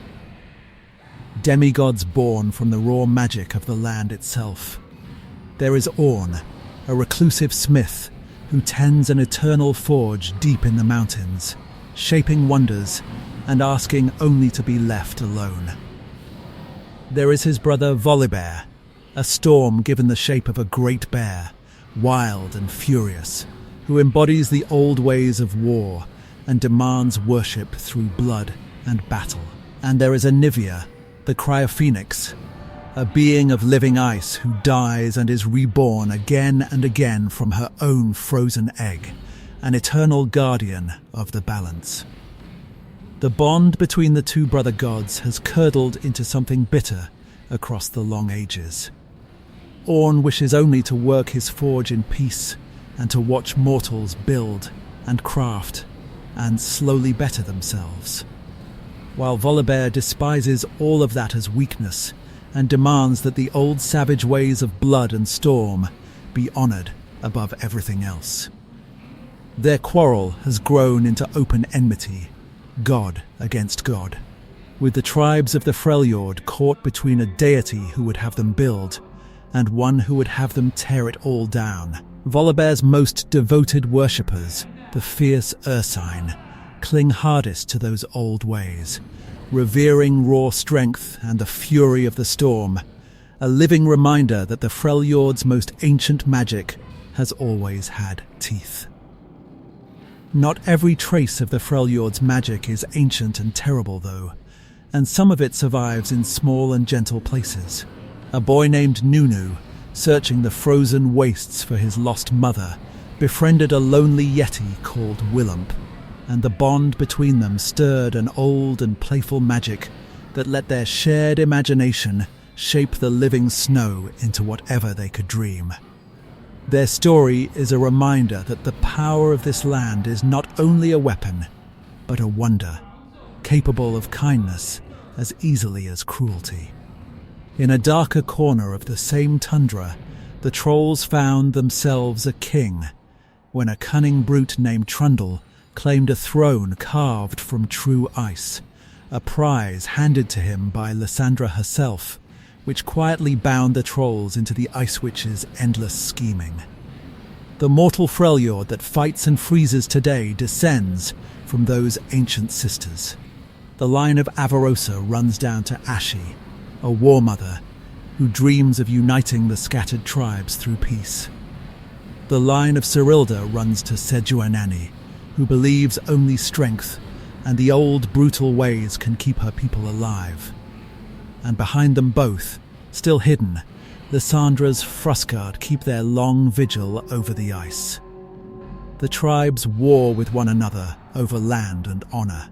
Demigods born from the raw magic of the land itself. There is Orn, a reclusive smith who tends an eternal forge deep in the mountains, shaping wonders and asking only to be left alone. There is his brother Volibear, a storm given the shape of a great bear, wild and furious, who embodies the old ways of war and demands worship through blood and battle. And there is Anivia, the Cryophoenix, a being of living ice who dies and is reborn again and again from her own frozen egg, an eternal guardian of the balance. The bond between the two brother gods has curdled into something bitter across the long ages. Orn wishes only to work his forge in peace and to watch mortals build and craft and slowly better themselves, while Volibear despises all of that as weakness and demands that the old savage ways of blood and storm be honored above everything else. Their quarrel has grown into open enmity, god against god, with the tribes of the Freljord caught between a deity who would have them build and one who would have them tear it all down. Volibear's most devoted worshippers, the fierce Ursine, cling hardest to those old ways, revering raw strength and the fury of the storm, a living reminder that the Freljord's most ancient magic has always had teeth. Not every trace of the Freljord's magic is ancient and terrible, though, and some of it survives in small and gentle places. A boy named Nunu, searching the frozen wastes for his lost mother, befriended a lonely yeti called Willump, and the bond between them stirred an old and playful magic that let their shared imagination shape the living snow into whatever they could dream. Their story is a reminder that the power of this land is not only a weapon, but a wonder, capable of kindness as easily as cruelty. In a darker corner of the same tundra, the trolls found themselves a king, when a cunning brute named Trundle claimed a throne carved from true ice, a prize handed to him by Lysandra herself, which quietly bound the trolls into the Ice Witch's endless scheming. The mortal Freljord that fights and freezes today descends from those ancient sisters. The line of Avarosa runs down to Ashi, a war mother who dreams of uniting the scattered tribes through peace. The line of Cyrilda runs to Sejuanani, who believes only strength and the old brutal ways can keep her people alive. And behind them both, still hidden, Lysandra's Frostguard keep their long vigil over the ice. The tribes war with one another over land and honor,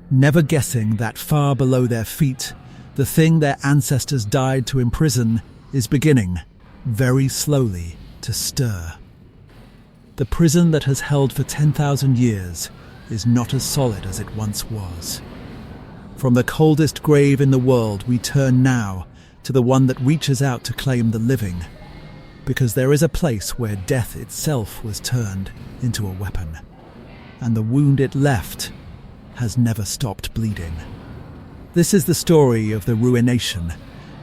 never guessing that far below their feet, the thing their ancestors died to imprison is beginning, very slowly, to stir. The prison that has held for 10,000 years is not as solid as it once was. From the coldest grave in the world we turn now to the one that reaches out to claim the living, because there is a place where death itself was turned into a weapon, and the wound it left has never stopped bleeding. This is the story of the Ruination,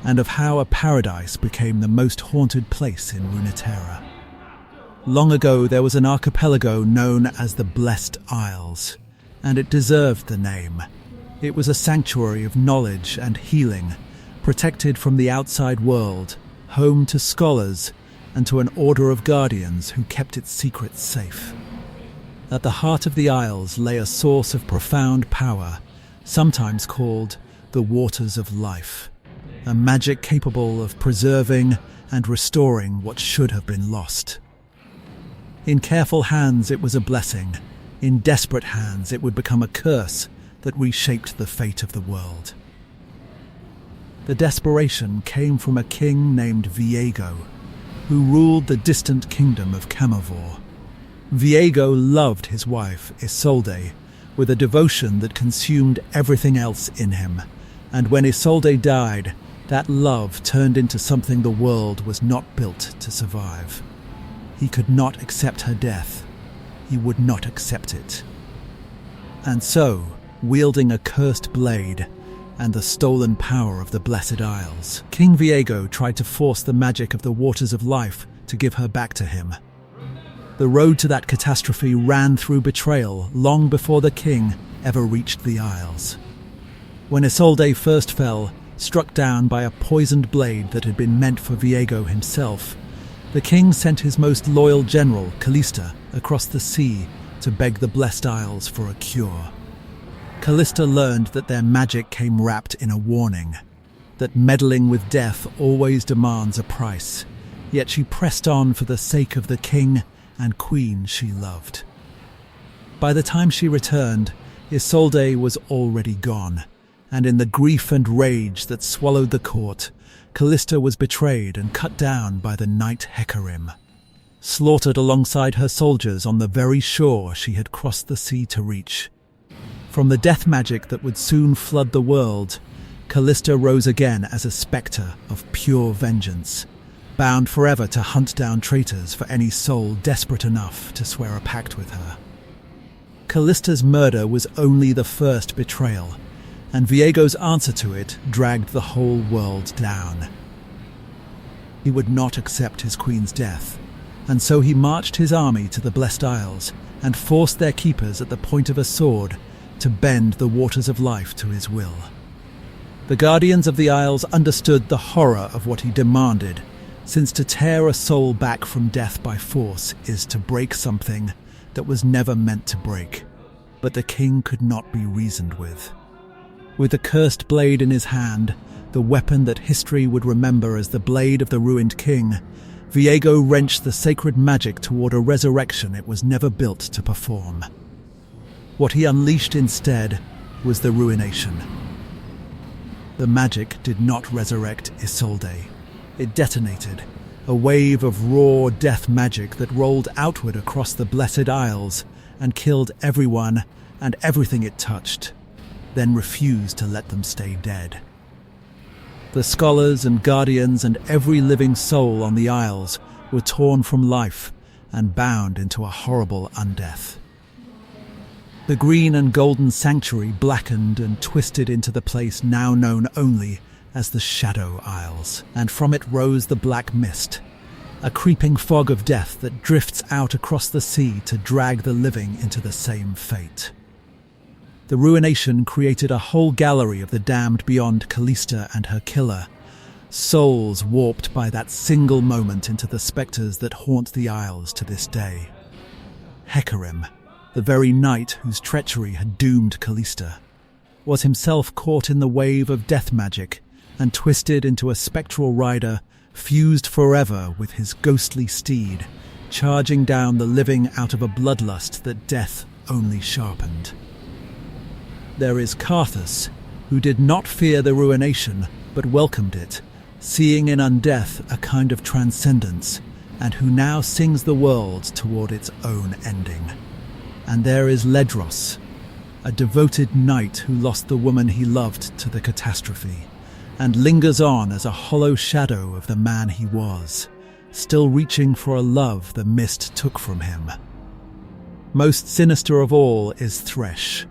and of how a paradise became the most haunted place in Runeterra. Long ago there was an archipelago known as the Blessed Isles, and it deserved the name. It was a sanctuary of knowledge and healing, protected from the outside world, home to scholars and to an order of guardians who kept its secrets safe. At the heart of the Isles lay a source of profound power, sometimes called the Waters of Life, a magic capable of preserving and restoring what should have been lost. In careful hands it was a blessing, in desperate hands it would become a curse that reshaped the fate of the world. The desperation came from a king named Viego, who ruled the distant kingdom of Camavor. Viego loved his wife, Isolde, with a devotion that consumed everything else in him, and when Isolde died, that love turned into something the world was not built to survive. He could not accept her death. He would not accept it. And so, wielding a cursed blade and the stolen power of the Blessed Isles, King Viego tried to force the magic of the Waters of Life to give her back to him. The road to that catastrophe ran through betrayal long before the king ever reached the Isles. When Isolde first fell, struck down by a poisoned blade that had been meant for Viego himself, the king sent his most loyal general, Callista, across the sea to beg the Blessed Isles for a cure. Callista learned that their magic came wrapped in a warning, that meddling with death always demands a price, yet she pressed on for the sake of the king and queen she loved. By the time she returned, Isolde was already gone, and in the grief and rage that swallowed the court, Callista was betrayed and cut down by the knight Hecarim, slaughtered alongside her soldiers on the very shore she had crossed the sea to reach. From the death magic that would soon flood the world, Callista rose again as a spectre of pure vengeance, bound forever to hunt down traitors for any soul desperate enough to swear a pact with her. Callista's murder was only the first betrayal, and Viego's answer to it dragged the whole world down. He would not accept his queen's death, and so he marched his army to the Blessed Isles and forced their keepers at the point of a sword to bend the Waters of Life to his will. The guardians of the Isles understood the horror of what he demanded, since to tear a soul back from death by force is to break something that was never meant to break. But the king could not be reasoned with. With the cursed blade in his hand, the weapon that history would remember as the blade of the ruined king, Viego wrenched the sacred magic toward a resurrection it was never built to perform. What he unleashed instead was the Ruination. The magic did not resurrect Isolde. It detonated, a wave of raw death magic that rolled outward across the Blessed Isles and killed everyone and everything it touched, then refused to let them stay dead. The scholars and guardians and every living soul on the Isles were torn from life and bound into a horrible undeath. The green and golden sanctuary blackened and twisted into the place now known only as the Shadow Isles, and from it rose the black mist, a creeping fog of death that drifts out across the sea to drag the living into the same fate. The ruination created a whole gallery of the damned beyond Callista and her killer, souls warped by that single moment into the spectres that haunt the Isles to this day. Hecarim, the very knight whose treachery had doomed Callista, was himself caught in the wave of death magic and twisted into a spectral rider fused forever with his ghostly steed, charging down the living out of a bloodlust that death only sharpened. There is Karthus, who did not fear the ruination but welcomed it, seeing in undeath a kind of transcendence, and who now sings the world toward its own ending. And there is Ledros, a devoted knight who lost the woman he loved to the catastrophe, and lingers on as a hollow shadow of the man he was, still reaching for a love the mist took from him. Most sinister of all is Thresh,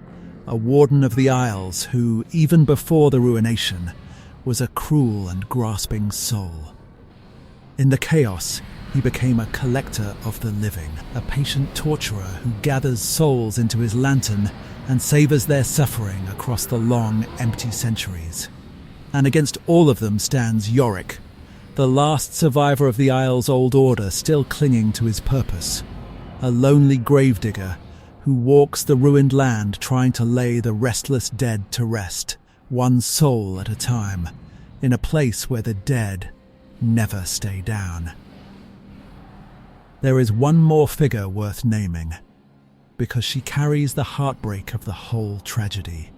a warden of the Isles who, even before the ruination, was a cruel and grasping soul. In the chaos, he became a collector of the living, a patient torturer who gathers souls into his lantern and savors their suffering across the long, empty centuries. And against all of them stands Yorick, the last survivor of the Isles' old order still clinging to his purpose, a lonely gravedigger who walks the ruined land trying to lay the restless dead to rest, one soul at a time, in a place where the dead never stay down. There is one more figure worth naming, because she carries the heartbreak of the whole tragedy.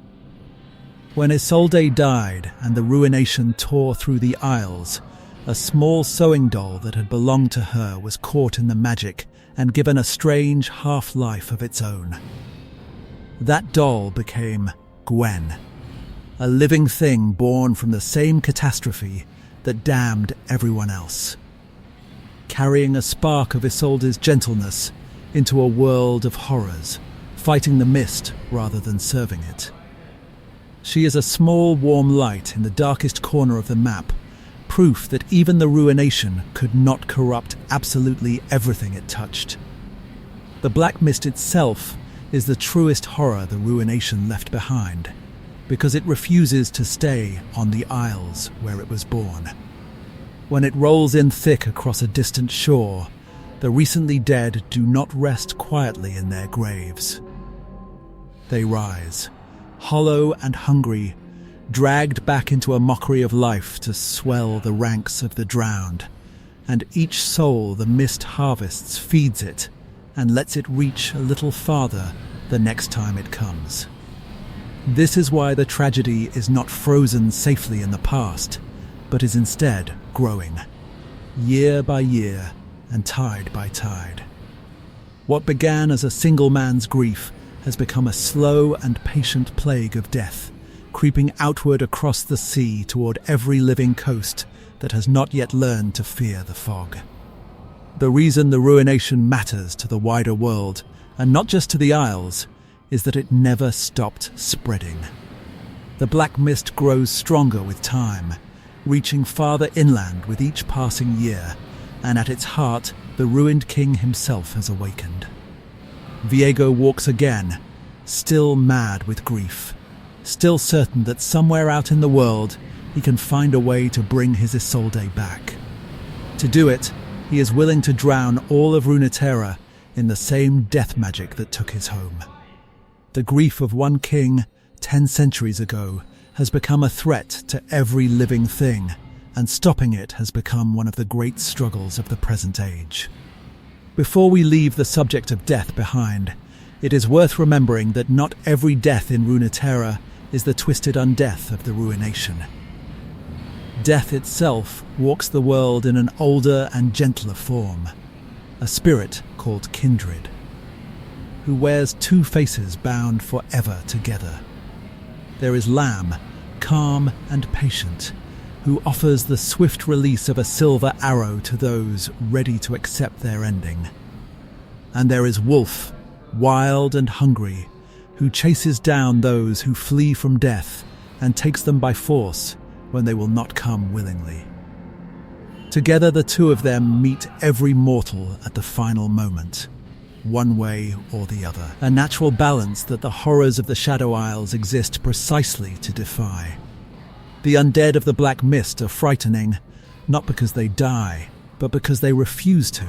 When Isolde died and the ruination tore through the Isles, a small sewing doll that had belonged to her was caught in the magic and given a strange half-life of its own. That doll became Gwen, a living thing born from the same catastrophe that damned everyone else, carrying a spark of Isolde's gentleness into a world of horrors, fighting the mist rather than serving it. She is a small, warm light in the darkest corner of the map, proof that even the ruination could not corrupt absolutely everything it touched. The black mist itself is the truest horror the ruination left behind, because it refuses to stay on the Isles where it was born. When it rolls in thick across a distant shore, the recently dead do not rest quietly in their graves. They rise, hollow and hungry, dragged back into a mockery of life to swell the ranks of the drowned, and each soul the mist harvests feeds it and lets it reach a little farther the next time it comes. This is why the tragedy is not frozen safely in the past, but is instead growing, year by year and tide by tide. What began as a single man's grief has become a slow and patient plague of death, creeping outward across the sea toward every living coast that has not yet learned to fear the fog. The reason the ruination matters to the wider world, and not just to the Isles, is that it never stopped spreading. The black mist grows stronger with time, reaching farther inland with each passing year, and at its heart, the ruined king himself has awakened. Viego walks again, still mad with grief, still certain that somewhere out in the world he can find a way to bring his Isolde back. To do it, he is willing to drown all of Runeterra in the same death magic that took his home. The grief of one king 10 centuries ago has become a threat to every living thing, and stopping it has become one of the great struggles of the present age. Before we leave the subject of death behind, it is worth remembering that not every death in Runeterra is the twisted undeath of the ruination. Death itself walks the world in an older and gentler form, a spirit called Kindred, who wears 2 faces bound forever together. There is Lamb, calm and patient, who offers the swift release of a silver arrow to those ready to accept their ending. And there is Wolf, wild and hungry, who chases down those who flee from death and takes them by force when they will not come willingly. Together the two of them meet every mortal at the final moment, one way or the other, a natural balance that the horrors of the Shadow Isles exist precisely to defy. The undead of the Black Mist are frightening, not because they die, but because they refuse to,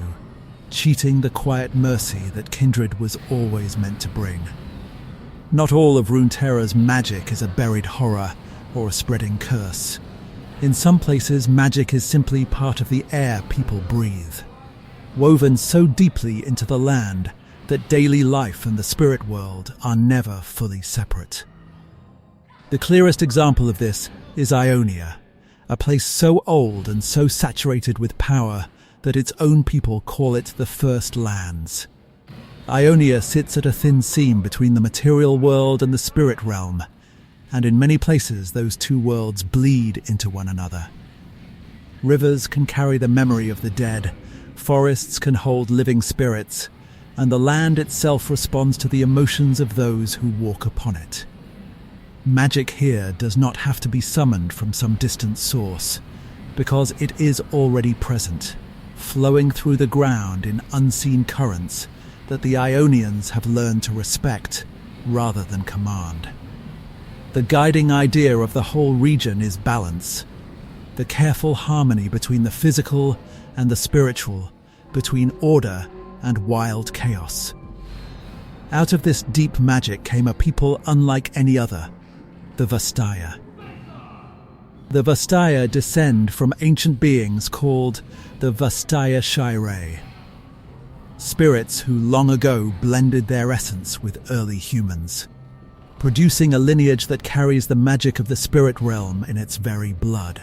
cheating the quiet mercy that kindred was always meant to bring. Not all of Runeterra's magic is a buried horror or a spreading curse. In some places, magic is simply part of the air people breathe, woven so deeply into the land that daily life and the spirit world are never fully separate. The clearest example of this is Ionia, a place so old and so saturated with power that its own people call it the First Lands. Ionia sits at a thin seam between the material world and the spirit realm, and in many places those two worlds bleed into one another. Rivers can carry the memory of the dead, forests can hold living spirits, and the land itself responds to the emotions of those who walk upon it. Magic here does not have to be summoned from some distant source, because it is already present, flowing through the ground in unseen currents that the Ionians have learned to respect rather than command. The guiding idea of the whole region is balance, the careful harmony between the physical and the spiritual, between order and wild chaos. Out of this deep magic came a people unlike any other, the Vastaya. The Vastaya descend from ancient beings called the Vastaya Shirei, spirits who long ago blended their essence with early humans, producing a lineage that carries the magic of the spirit realm in its very blood.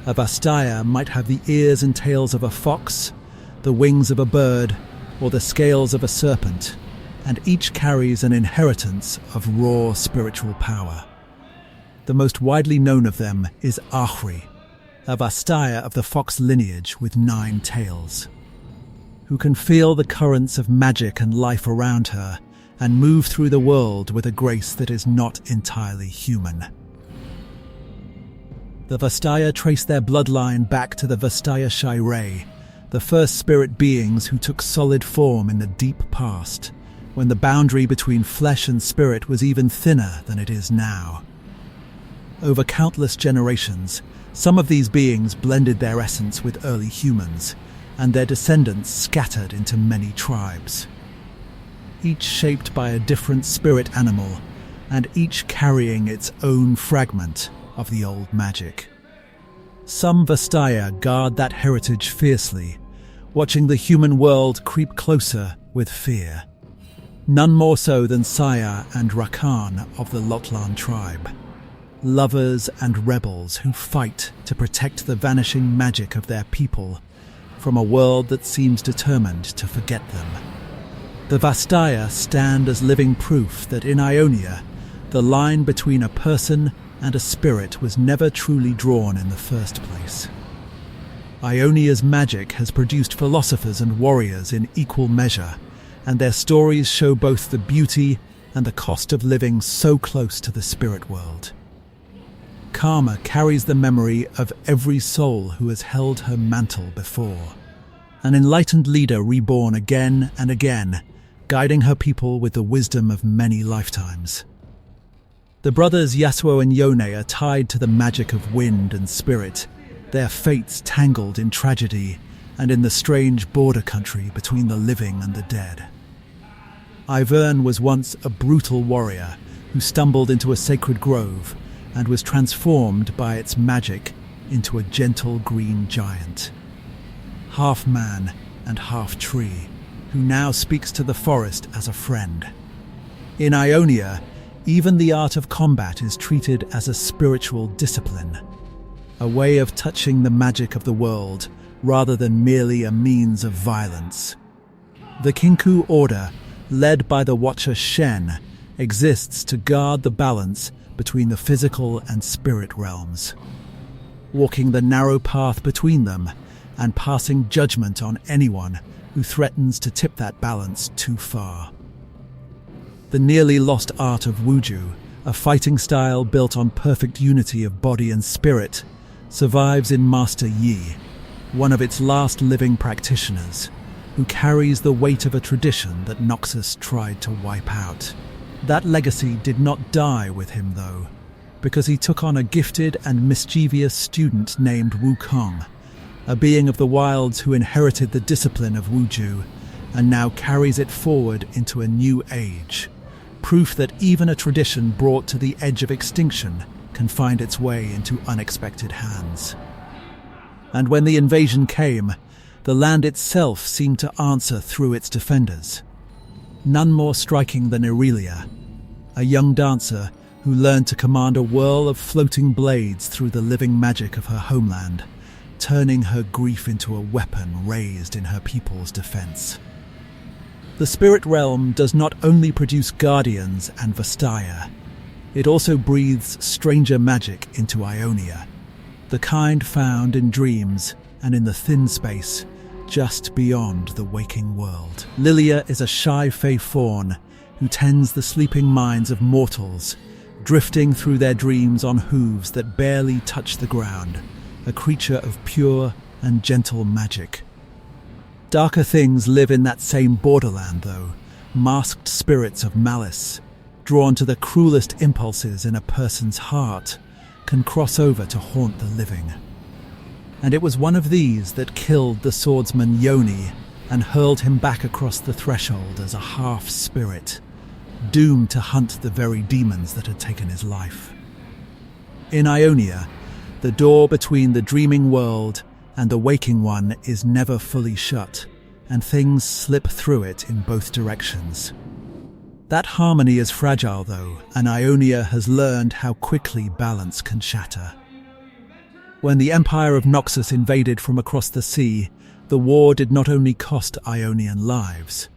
A Vastaya might have the ears and tails of a fox, the wings of a bird, or the scales of a serpent, and each carries an inheritance of raw spiritual power. The most widely known of them is Ahri, a Vastaya of the fox lineage with 9 tails, who can feel the currents of magic and life around her and move through the world with a grace that is not entirely human. The Vastaya trace their bloodline back to the Vastaya Shirei, the first spirit beings who took solid form in the deep past, when the boundary between flesh and spirit was even thinner than it is now. Over countless generations, some of these beings blended their essence with early humans, and their descendants scattered into many tribes, each shaped by a different spirit animal, and each carrying its own fragment of the old magic. Some Vastaya guard that heritage fiercely, watching the human world creep closer with fear. None more so than Saya and Rakan of the Lotlan tribe, lovers and rebels who fight to protect the vanishing magic of their people from a world that seems determined to forget them. The Vastaya stand as living proof that in Ionia, the line between a person and a spirit was never truly drawn in the first place. Ionia's magic has produced philosophers and warriors in equal measure, and their stories show both the beauty and the cost of living so close to the spirit world. Karma carries the memory of every soul who has held her mantle before, an enlightened leader reborn again and again, guiding her people with the wisdom of many lifetimes. The brothers Yasuo and Yone are tied to the magic of wind and spirit, their fates tangled in tragedy and in the strange border country between the living and the dead. Ivern was once a brutal warrior who stumbled into a sacred grove and was transformed by its magic into a gentle green giant, half man and half tree, who now speaks to the forest as a friend. In Ionia, even the art of combat is treated as a spiritual discipline, a way of touching the magic of the world rather than merely a means of violence. The Kinku Order, led by the Watcher Shen, exists to guard the balance between the physical and spirit realms. walking the narrow path between them and passing judgment on anyone who threatens to tip that balance too far. The nearly lost art of Wuju, a fighting style built on perfect unity of body and spirit, survives in Master Yi, one of its last living practitioners, who carries the weight of a tradition that Noxus tried to wipe out. That legacy did not die with him, though, because he took on a gifted and mischievous student named Wukong, a being of the wilds who inherited the discipline of Wuju and now carries it forward into a new age, proof that even a tradition brought to the edge of extinction can find its way into unexpected hands. And when the invasion came, the land itself seemed to answer through its defenders. None more striking than Aurelia, a young dancer who learned to command a whirl of floating blades through the living magic of her homeland, turning her grief into a weapon raised in her people's defense. The spirit realm does not only produce guardians and Vastaya, it also breathes stranger magic into Ionia, the kind found in dreams and in the thin space just beyond the waking world. Lilia is a shy fey faun who tends the sleeping minds of mortals, drifting through their dreams on hooves that barely touch the ground, a creature of pure and gentle magic. Darker things live in that same borderland, though, masked spirits of malice, drawn to the cruelest impulses in a person's heart, can cross over to haunt the living. And it was one of these that killed the swordsman Yoni and hurled him back across the threshold as a half-spirit, doomed to hunt the very demons that had taken his life. In Ionia, the door between the dreaming world and the waking one is never fully shut, and things slip through it in both directions. That harmony is fragile, though, and Ionia has learned how quickly balance can shatter. When the Empire of Noxus invaded from across the sea, the war did not only cost Ionian lives.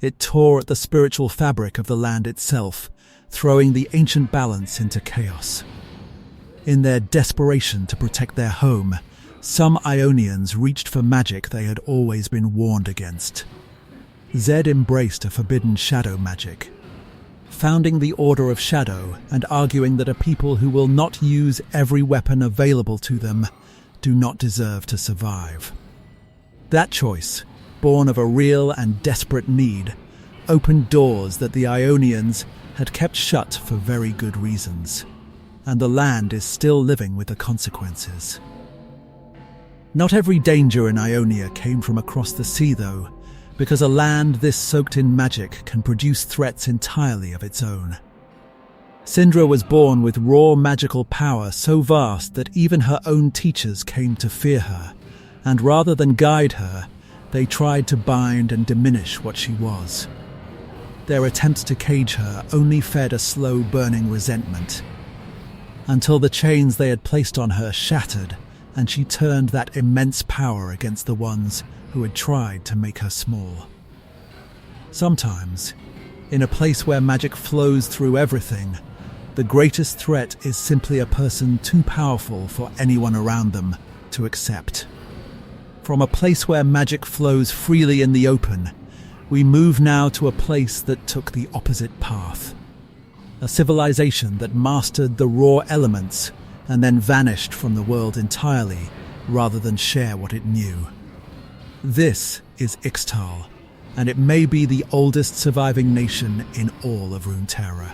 It tore at the spiritual fabric of the land itself, throwing the ancient balance into chaos. In their desperation to protect their home, some Ionians reached for magic they had always been warned against. Zed embraced a forbidden shadow magic, founding the Order of Shadow and arguing that a people who will not use every weapon available to them do not deserve to survive. That choice, born of a real and desperate need, opened doors that the Ionians had kept shut for very good reasons, and the land is still living with the consequences. Not every danger in Ionia came from across the sea, though, because a land this soaked in magic can produce threats entirely of its own. Syndra was born with raw magical power so vast that even her own teachers came to fear her, and rather than guide her, they tried to bind and diminish what she was. Their attempts to cage her only fed a slow-burning resentment, until the chains they had placed on her shattered, and she turned that immense power against the ones who had tried to make her small. Sometimes, in a place where magic flows through everything, the greatest threat is simply a person too powerful for anyone around them to accept. From a place where magic flows freely in the open, we move now to a place that took the opposite path. A civilization that mastered the raw elements and then vanished from the world entirely, rather than share what it knew. This is Ixtal, and it may be the oldest surviving nation in all of Runeterra.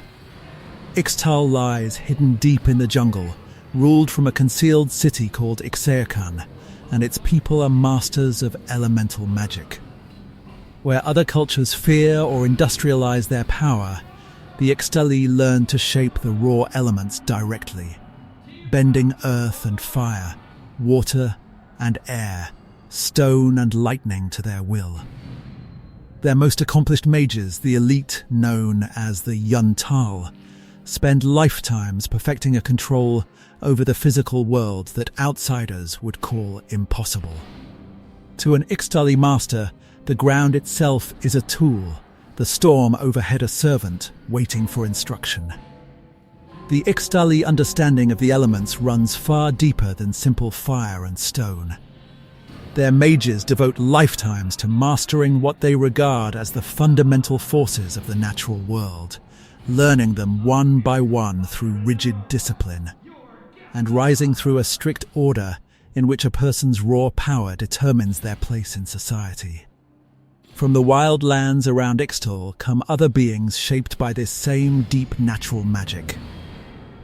Ixtal lies hidden deep in the jungle, ruled from a concealed city called Ixaokan, and its people are masters of elemental magic. Where other cultures fear or industrialize their power, the Ixtali learn to shape the raw elements directly, bending earth and fire, water and air, stone and lightning to their will. Their most accomplished mages, the elite known as the Yuntal, spend lifetimes perfecting a control over the physical world that outsiders would call impossible. To an Ixtali master, the ground itself is a tool, the storm overhead a servant waiting for instruction. The Ixtali understanding of the elements runs far deeper than simple fire and stone. Their mages devote lifetimes to mastering what they regard as the fundamental forces of the natural world, learning them one by one through rigid discipline, and rising through a strict order in which a person's raw power determines their place in society. From the wild lands around Ixtal come other beings shaped by this same deep natural magic.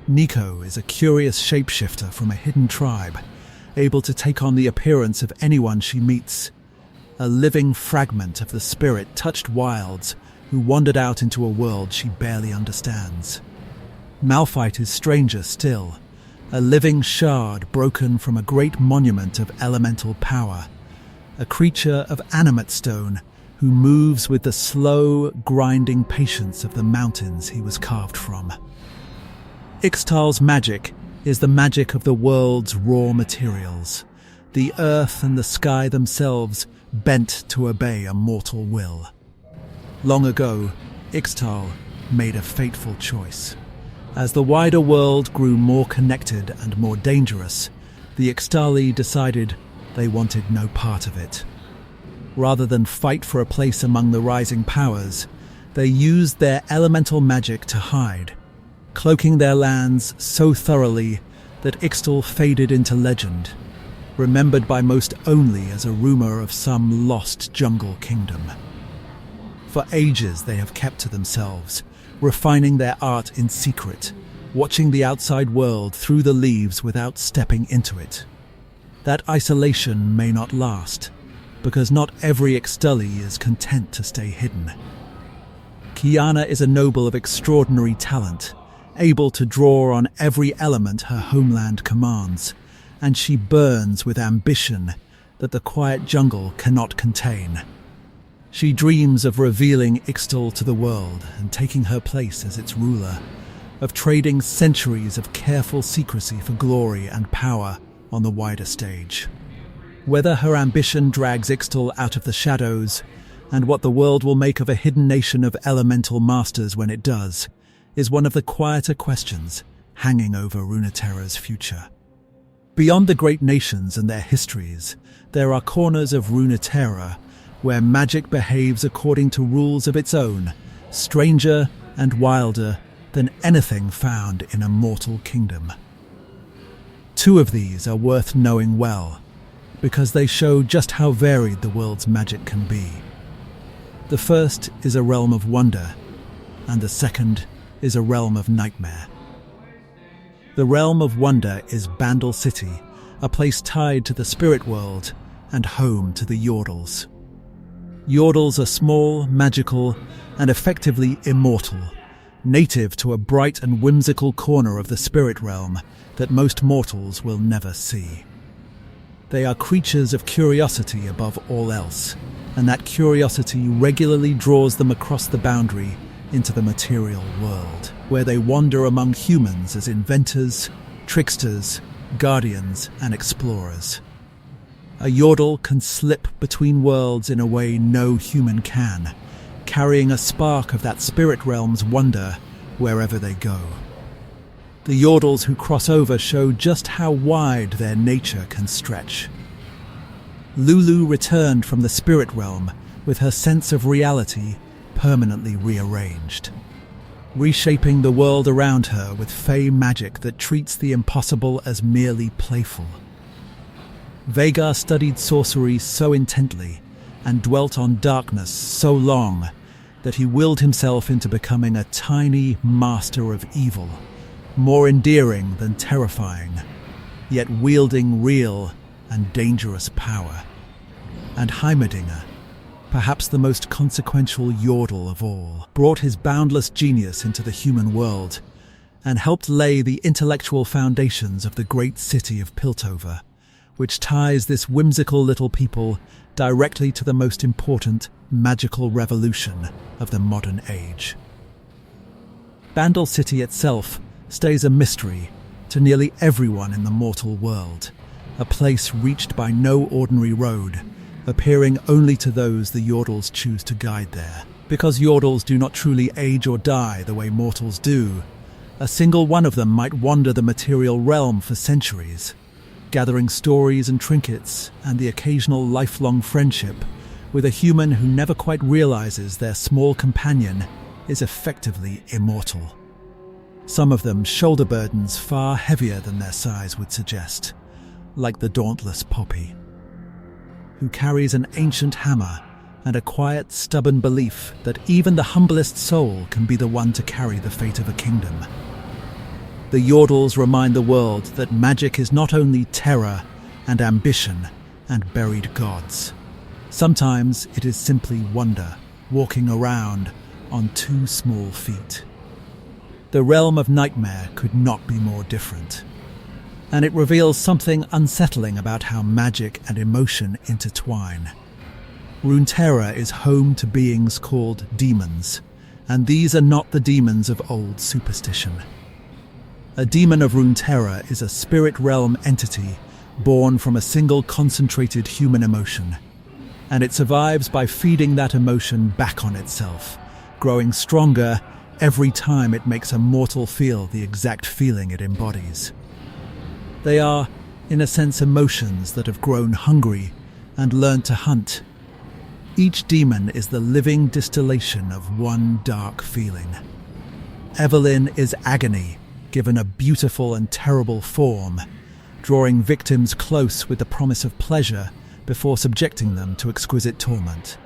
Nico is a curious shapeshifter from a hidden tribe, able to take on the appearance of anyone she meets, a living fragment of the spirit-touched wilds who wandered out into a world she barely understands. Malphite is stranger still, a living shard broken from a great monument of elemental power, a creature of animate stone who moves with the slow, grinding patience of the mountains he was carved from. Ixtal's magic is the magic of the world's raw materials, the earth and the sky themselves bent to obey a mortal will. Long ago, Ixtal made a fateful choice. As the wider world grew more connected and more dangerous, the Ixtali decided they wanted no part of it. Rather than fight for a place among the rising powers, they used their elemental magic to hide, cloaking their lands so thoroughly that Ixtal faded into legend, remembered by most only as a rumor of some lost jungle kingdom. For ages they have kept to themselves, refining their art in secret, watching the outside world through the leaves without stepping into it. That isolation may not last, because not every Ixtali is content to stay hidden. Kiana is a noble of extraordinary talent, able to draw on every element her homeland commands, and she burns with ambition that the quiet jungle cannot contain. She dreams of revealing Ixtal to the world and taking her place as its ruler, of trading centuries of careful secrecy for glory and power on the wider stage. Whether her ambition drags Ixtal out of the shadows, and what the world will make of a hidden nation of elemental masters when it does, is one of the quieter questions hanging over Runeterra's future. Beyond the great nations and their histories, there are corners of Runeterra where magic behaves according to rules of its own, stranger and wilder than anything found in a mortal kingdom. Two of these are worth knowing well, because they show just how varied the world's magic can be. The first is a realm of wonder, and the second is a realm of nightmare. The realm of wonder is Bandle City, a place tied to the spirit world and home to the Yordles. Yordles are small, magical, and effectively immortal, native to a bright and whimsical corner of the spirit realm that most mortals will never see. They are creatures of curiosity above all else, and that curiosity regularly draws them across the boundary into the material world, where they wander among humans as inventors, tricksters, guardians, and explorers. A Yordle can slip between worlds in a way no human can, carrying a spark of that spirit realm's wonder wherever they go. The Yordles who cross over show just how wide their nature can stretch. Lulu returned from the spirit realm with her sense of reality permanently rearranged, reshaping the world around her with fey magic that treats the impossible as merely playful. Vhagar studied sorcery so intently and dwelt on darkness so long that he willed himself into becoming a tiny master of evil, more endearing than terrifying, yet wielding real and dangerous power. And Heimerdinger, perhaps the most consequential Yordle of all, brought his boundless genius into the human world and helped lay the intellectual foundations of the great city of Piltover, which ties this whimsical little people directly to the most important magical revolution of the modern age. Bandle City itself stays a mystery to nearly everyone in the mortal world, a place reached by no ordinary road, appearing only to those the Yordles choose to guide there. Because Yordles do not truly age or die the way mortals do, A single one of them might wander the material realm for centuries, gathering stories and trinkets and the occasional lifelong friendship with a human who never quite realizes their small companion is effectively immortal. Some of them shoulder burdens far heavier than their size would suggest, like the dauntless Poppy, who carries an ancient hammer and a quiet, stubborn belief that even the humblest soul can be the one to carry the fate of a kingdom. The Yordles remind the world that magic is not only terror and ambition and buried gods. Sometimes it is simply wonder, walking around on two small feet. The realm of nightmare could not be more different, and it reveals something unsettling about how magic and emotion intertwine. Runeterra is home to beings called demons, and these are not the demons of old superstition. A demon of Runeterra is a spirit realm entity born from a single concentrated human emotion, and it survives by feeding that emotion back on itself, growing stronger every time it makes a mortal feel the exact feeling it embodies. They are, in a sense, emotions that have grown hungry and learned to hunt. Each demon is the living distillation of one dark feeling. Evelyn is agony, given a beautiful and terrible form, drawing victims close with the promise of pleasure before subjecting them to exquisite torment.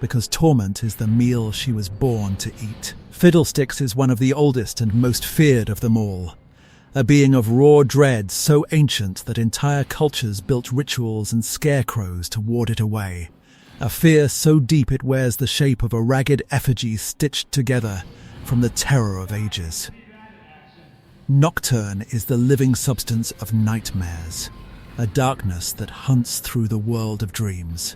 Because torment is the meal she was born to eat. Fiddlesticks is one of the oldest and most feared of them all, a being of raw dread so ancient that entire cultures built rituals and scarecrows to ward it away, a fear so deep it wears the shape of a ragged effigy stitched together from the terror of ages. Nocturne is the living substance of nightmares, a darkness that hunts through the world of dreams.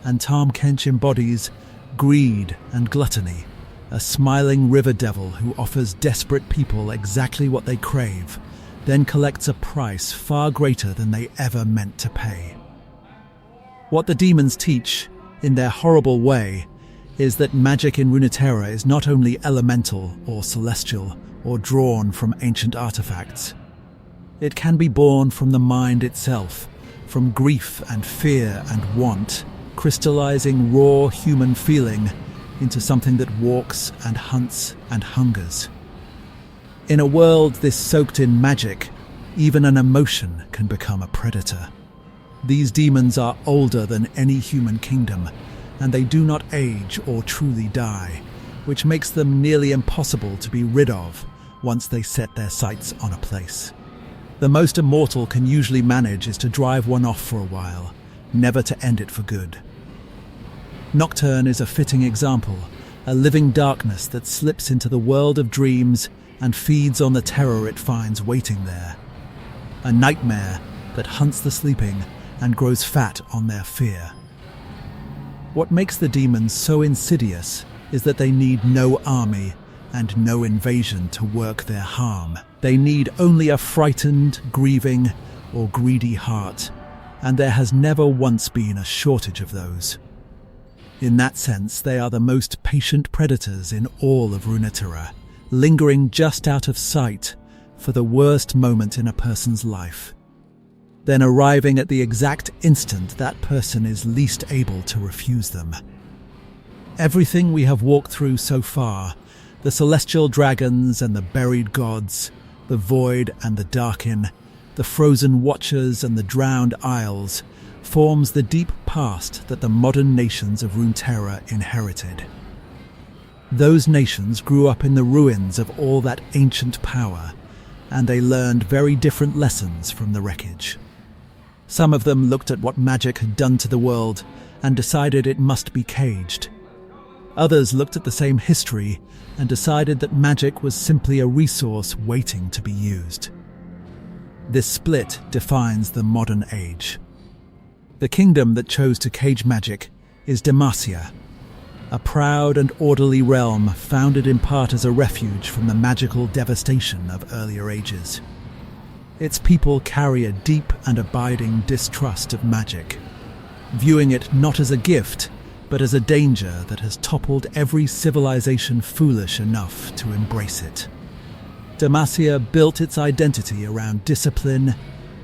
And Tahm Kench embodies greed and gluttony, a smiling river devil who offers desperate people exactly what they crave, then collects a price far greater than they ever meant to pay. What the demons teach, in their horrible way, is that magic in Runeterra is not only elemental or celestial or drawn from ancient artifacts. It can be born from the mind itself, from grief and fear and want, crystallizing raw human feeling into something that walks and hunts and hungers. In a world this soaked in magic, even an emotion can become a predator. These demons are older than any human kingdom, and they do not age or truly die, which makes them nearly impossible to be rid of once they set their sights on a place. The most immortal can usually manage is to drive one off for a while, never to end it for good. Nocturne is a fitting example, a living darkness that slips into the world of dreams and feeds on the terror it finds waiting there. A nightmare that hunts the sleeping and grows fat on their fear. What makes the demons so insidious is that they need no army and no invasion to work their harm. They need only a frightened, grieving, or greedy heart, and there has never once been a shortage of those. In that sense, they are the most patient predators in all of Runeterra, lingering just out of sight for the worst moment in a person's life, then arriving at the exact instant that person is least able to refuse them. Everything we have walked through so far, the celestial dragons and the buried gods, the void and the darkin, the frozen watchers and the drowned isles, forms the deep past that the modern nations of Runeterra inherited. Those nations grew up in the ruins of all that ancient power, and they learned very different lessons from the wreckage. Some of them looked at what magic had done to the world and decided it must be caged. Others looked at the same history and decided that magic was simply a resource waiting to be used. This split defines the modern age. The kingdom that chose to cage magic is Demacia, a proud and orderly realm founded in part as a refuge from the magical devastation of earlier ages. Its people carry a deep and abiding distrust of magic, viewing it not as a gift, but as a danger that has toppled every civilization foolish enough to embrace it. Demacia built its identity around discipline,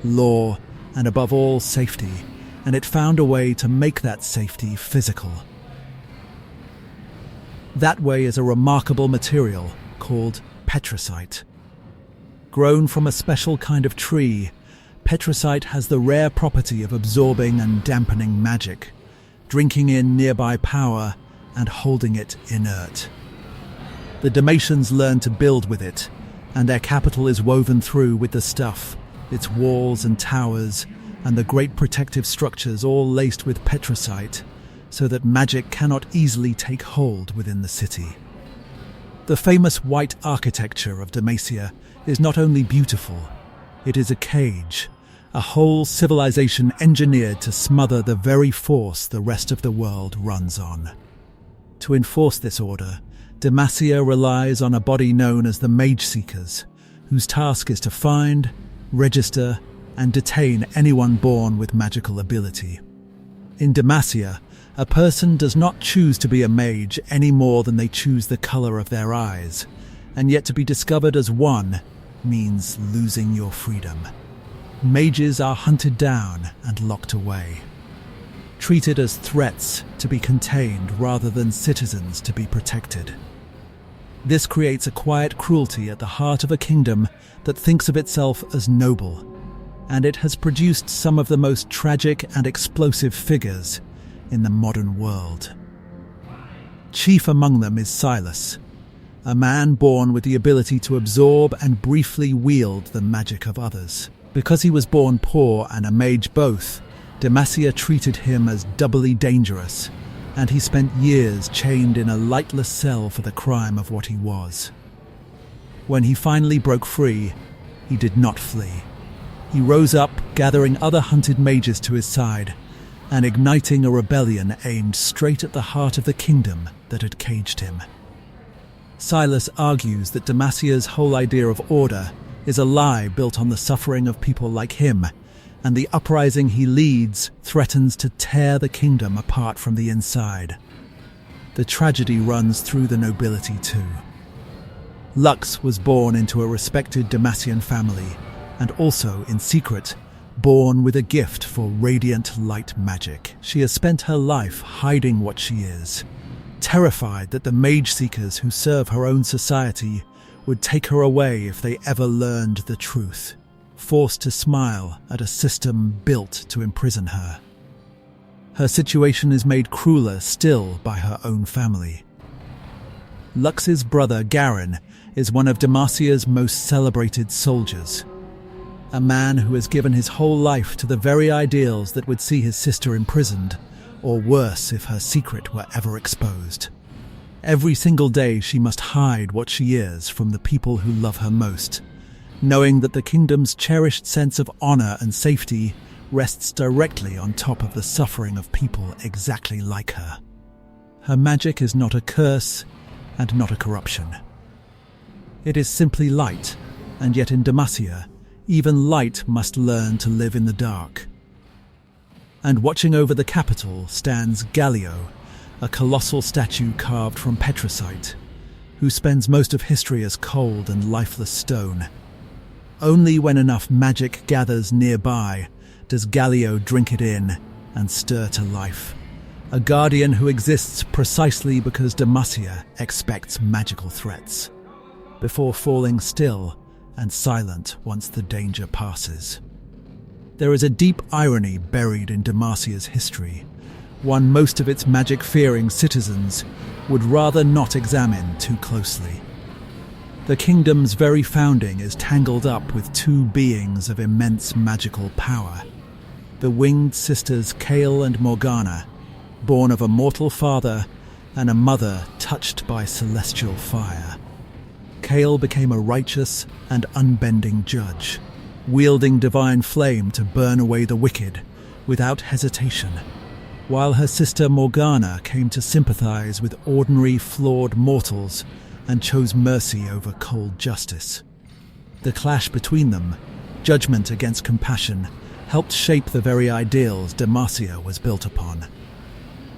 law, and above all, safety, and it found a way to make that safety physical. That way is a remarkable material called petricite. Grown from a special kind of tree, petricite has the rare property of absorbing and dampening magic, drinking in nearby power and holding it inert. The Demacians learned to build with it, and their capital is woven through with the stuff, its walls and towers, and the great protective structures all laced with petricite, so that magic cannot easily take hold within the city. The famous white architecture of Demacia is not only beautiful, it is a cage, a whole civilization engineered to smother the very force the rest of the world runs on. To enforce this order, Demacia relies on a body known as the Mage Seekers, whose task is to find, register, and detain anyone born with magical ability. In Demacia, a person does not choose to be a mage any more than they choose the color of their eyes, and yet to be discovered as one means losing your freedom. Mages are hunted down and locked away, treated as threats to be contained rather than citizens to be protected. This creates a quiet cruelty at the heart of a kingdom that thinks of itself as noble, and it has produced some of the most tragic and explosive figures in the modern world. Chief among them is Silas, a man born with the ability to absorb and briefly wield the magic of others. Because he was born poor and a mage both, Demacia treated him as doubly dangerous, and he spent years chained in a lightless cell for the crime of what he was. When he finally broke free, he did not flee. He rose up, gathering other hunted mages to his side, and igniting a rebellion aimed straight at the heart of the kingdom that had caged him. Silas argues that Demacia's whole idea of order is a lie built on the suffering of people like him, and the uprising he leads threatens to tear the kingdom apart from the inside. The tragedy runs through the nobility too. Lux was born into a respected Demacian family, and also, in secret, born with a gift for radiant light magic. She has spent her life hiding what she is, terrified that the mage seekers who serve her own society would take her away if they ever learned the truth, forced to smile at a system built to imprison her. Her situation is made crueler still by her own family. Lux's brother Garen is one of Demacia's most celebrated soldiers, a man who has given his whole life to the very ideals that would see his sister imprisoned, or worse if her secret were ever exposed. Every single day she must hide what she is from the people who love her most, knowing that the kingdom's cherished sense of honor and safety rests directly on top of the suffering of people exactly like her. Her magic is not a curse and not a corruption. It is simply light, and yet in Demacia, even light must learn to live in the dark. And watching over the capital stands Gallio, a colossal statue carved from petricite, who spends most of history as cold and lifeless stone. Only when enough magic gathers nearby does Gallio drink it in and stir to life, a guardian who exists precisely because Demacia expects magical threats, before falling still and silent once the danger passes. There is a deep irony buried in Demacia's history, one most of its magic-fearing citizens would rather not examine too closely. The kingdom's very founding is tangled up with two beings of immense magical power, the winged sisters Kael and Morgana, born of a mortal father and a mother touched by celestial fire. Kael became a righteous and unbending judge, wielding divine flame to burn away the wicked without hesitation, while her sister Morgana came to sympathize with ordinary, flawed mortals and chose mercy over cold justice. The clash between them, judgment against compassion, helped shape the very ideals Demacia was built upon.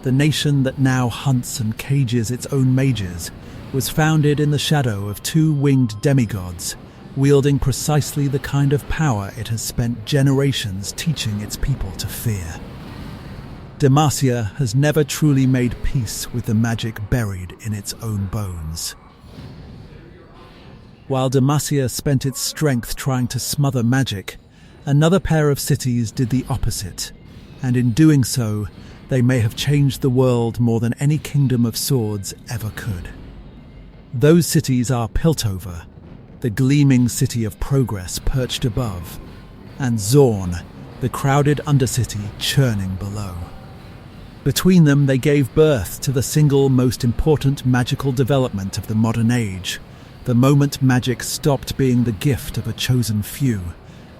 The nation that now hunts and cages its own mages was founded in the shadow of two winged demigods wielding precisely the kind of power it has spent generations teaching its people to fear. Demacia has never truly made peace with the magic buried in its own bones. While Demacia spent its strength trying to smother magic, another pair of cities did the opposite, and in doing so, they may have changed the world more than any kingdom of swords ever could. Those cities are Piltover, the gleaming city of progress perched above, and Zaun, the crowded undercity churning below. Between them, they gave birth to the single most important magical development of the modern age, the moment magic stopped being the gift of a chosen few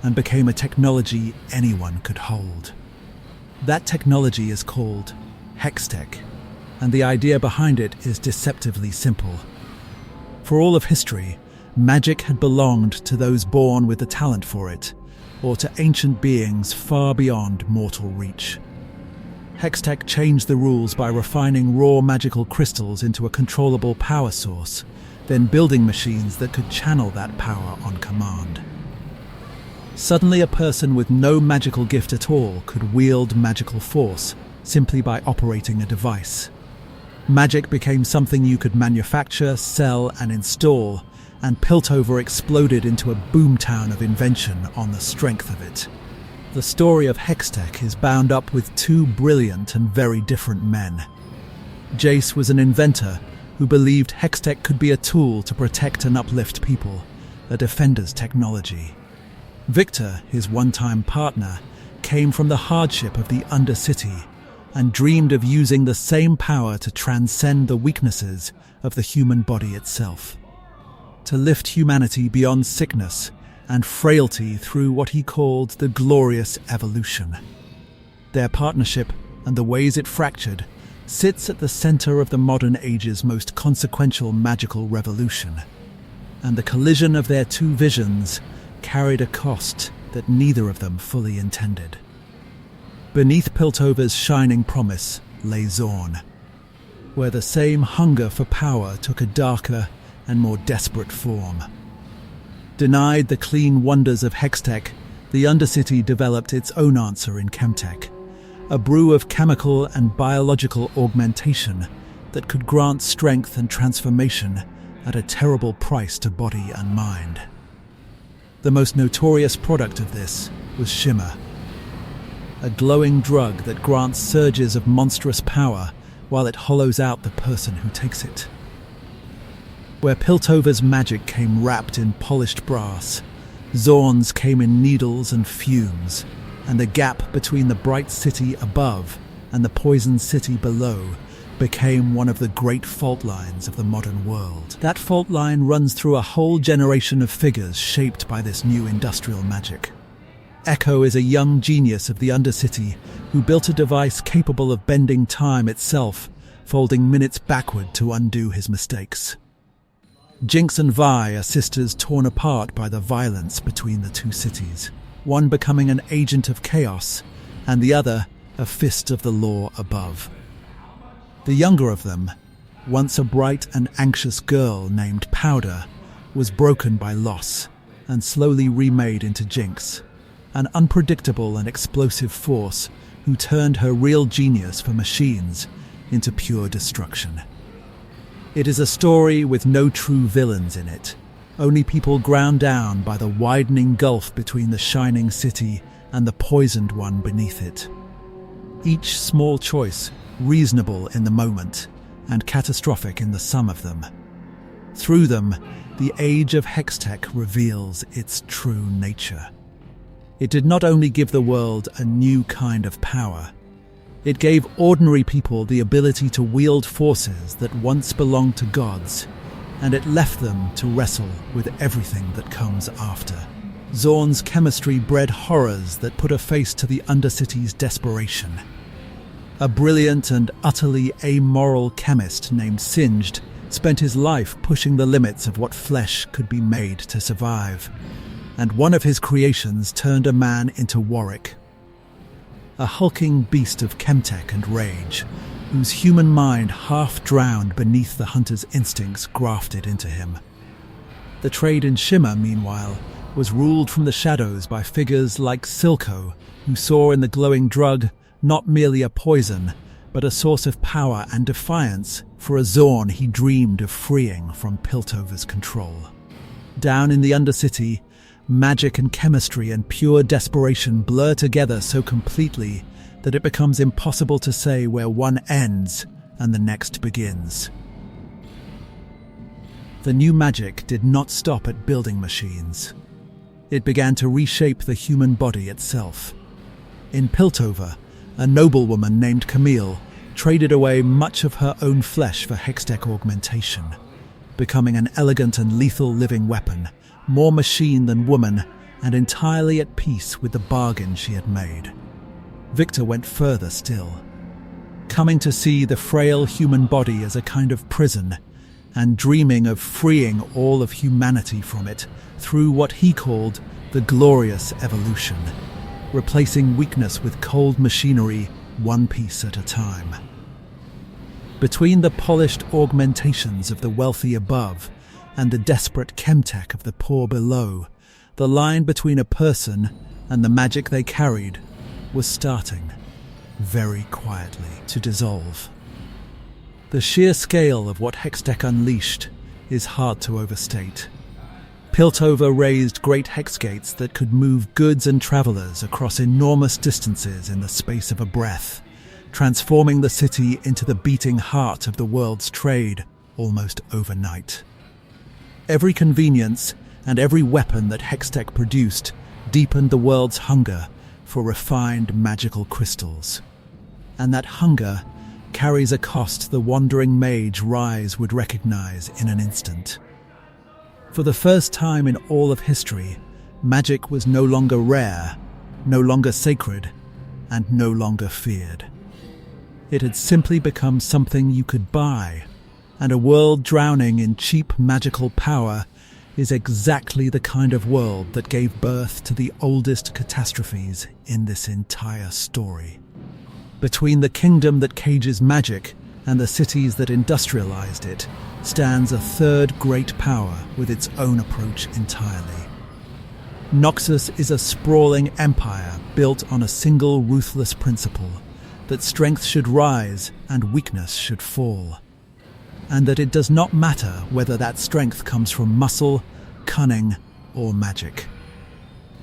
and became a technology anyone could hold. That technology is called hextech, and the idea behind it is deceptively simple. For all of history, magic had belonged to those born with the talent for it, or to ancient beings far beyond mortal reach. Hextech changed the rules by refining raw magical crystals into a controllable power source, then building machines that could channel that power on command. Suddenly, a person with no magical gift at all could wield magical force simply by operating a device. Magic became something you could manufacture, sell, and install, and Piltover exploded into a boomtown of invention on the strength of it. The story of hextech is bound up with two brilliant and very different men. Jace was an inventor who believed hextech could be a tool to protect and uplift people, a defender's technology. Victor, his one-time partner, came from the hardship of the Undercity and dreamed of using the same power to transcend the weaknesses of the human body itself, to lift humanity beyond sickness and frailty through what he called the glorious evolution. Their partnership, and the ways it fractured, sits at the center of the modern age's most consequential magical revolution, and the collision of their two visions carried a cost that neither of them fully intended. Beneath Piltover's shining promise lay Zaun, where the same hunger for power took a darker and more desperate form. Denied the clean wonders of hextech, the Undercity developed its own answer in chemtech, a brew of chemical and biological augmentation that could grant strength and transformation at a terrible price to body and mind. The most notorious product of this was Shurima, a glowing drug that grants surges of monstrous power while it hollows out the person who takes it. Where Piltover's magic came wrapped in polished brass, Zaun's came in needles and fumes, and the gap between the bright city above and the poisoned city below became one of the great fault lines of the modern world. That fault line runs through a whole generation of figures shaped by this new industrial magic. Echo is a young genius of the Undercity who built a device capable of bending time itself, folding minutes backward to undo his mistakes. Jinx and Vi are sisters torn apart by the violence between the two cities, one becoming an agent of chaos, and the other a fist of the law above. The younger of them, once a bright and anxious girl named Powder, was broken by loss and slowly remade into Jinx, an unpredictable and explosive force who turned her real genius for machines into pure destruction. It is a story with no true villains in it, only people ground down by the widening gulf between the shining city and the poisoned one beneath it. Each small choice reasonable in the moment and catastrophic in the sum of them. Through them, the age of hextech reveals its true nature. It did not only give the world a new kind of power, it gave ordinary people the ability to wield forces that once belonged to gods, and it left them to wrestle with everything that comes after. Zaun's chemistry bred horrors that put a face to the Undercity's desperation. A brilliant and utterly amoral chemist named Singed spent his life pushing the limits of what flesh could be made to survive, and one of his creations turned a man into Warwick, a hulking beast of chemtech and rage, whose human mind half drowned beneath the hunter's instincts grafted into him. The trade in Shimmer, meanwhile, was ruled from the shadows by figures like Silco, who saw in the glowing drug not merely a poison, but a source of power and defiance for a Zaun he dreamed of freeing from Piltover's control. Down in the Undercity, magic and chemistry and pure desperation blur together so completely that it becomes impossible to say where one ends and the next begins. The new magic did not stop at building machines. It began to reshape the human body itself. In Piltover, a noblewoman named Camille traded away much of her own flesh for hextech augmentation, becoming an elegant and lethal living weapon, more machine than woman, and entirely at peace with the bargain she had made. Victor went further still, coming to see the frail human body as a kind of prison, and dreaming of freeing all of humanity from it through what he called the glorious evolution, replacing weakness with cold machinery, one piece at a time. Between the polished augmentations of the wealthy above and the desperate chemtech of the poor below, the line between a person and the magic they carried was starting, very quietly, to dissolve. The sheer scale of what hextech unleashed is hard to overstate. Piltover raised great hex gates that could move goods and travelers across enormous distances in the space of a breath, transforming the city into the beating heart of the world's trade almost overnight. Every convenience and every weapon that hextech produced deepened the world's hunger for refined magical crystals. And that hunger carries a cost the wandering mage Rise would recognize in an instant. For the first time in all of history, magic was no longer rare, no longer sacred, and no longer feared. It had simply become something you could buy, and a world drowning in cheap magical power is exactly the kind of world that gave birth to the oldest catastrophes in this entire story. Between the kingdom that cages magic and the cities that industrialized it stands a third great power with its own approach entirely. Noxus is a sprawling empire built on a single ruthless principle, that strength should rise and weakness should fall, and that it does not matter whether that strength comes from muscle, cunning, or magic.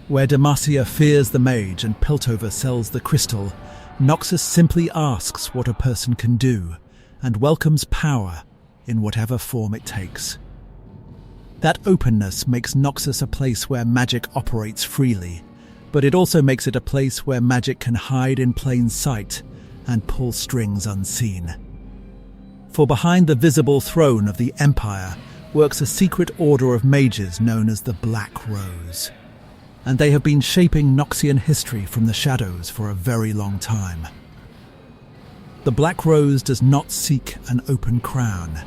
Where Demacia fears the mage and Piltover sells the crystal, Noxus simply asks what a person can do, and welcomes power in whatever form it takes. That openness makes Noxus a place where magic operates freely, but it also makes it a place where magic can hide in plain sight and pull strings unseen. For behind the visible throne of the Empire works a secret order of mages known as the Black Rose, and they have been shaping Noxian history from the shadows for a very long time. The Black Rose does not seek an open crown.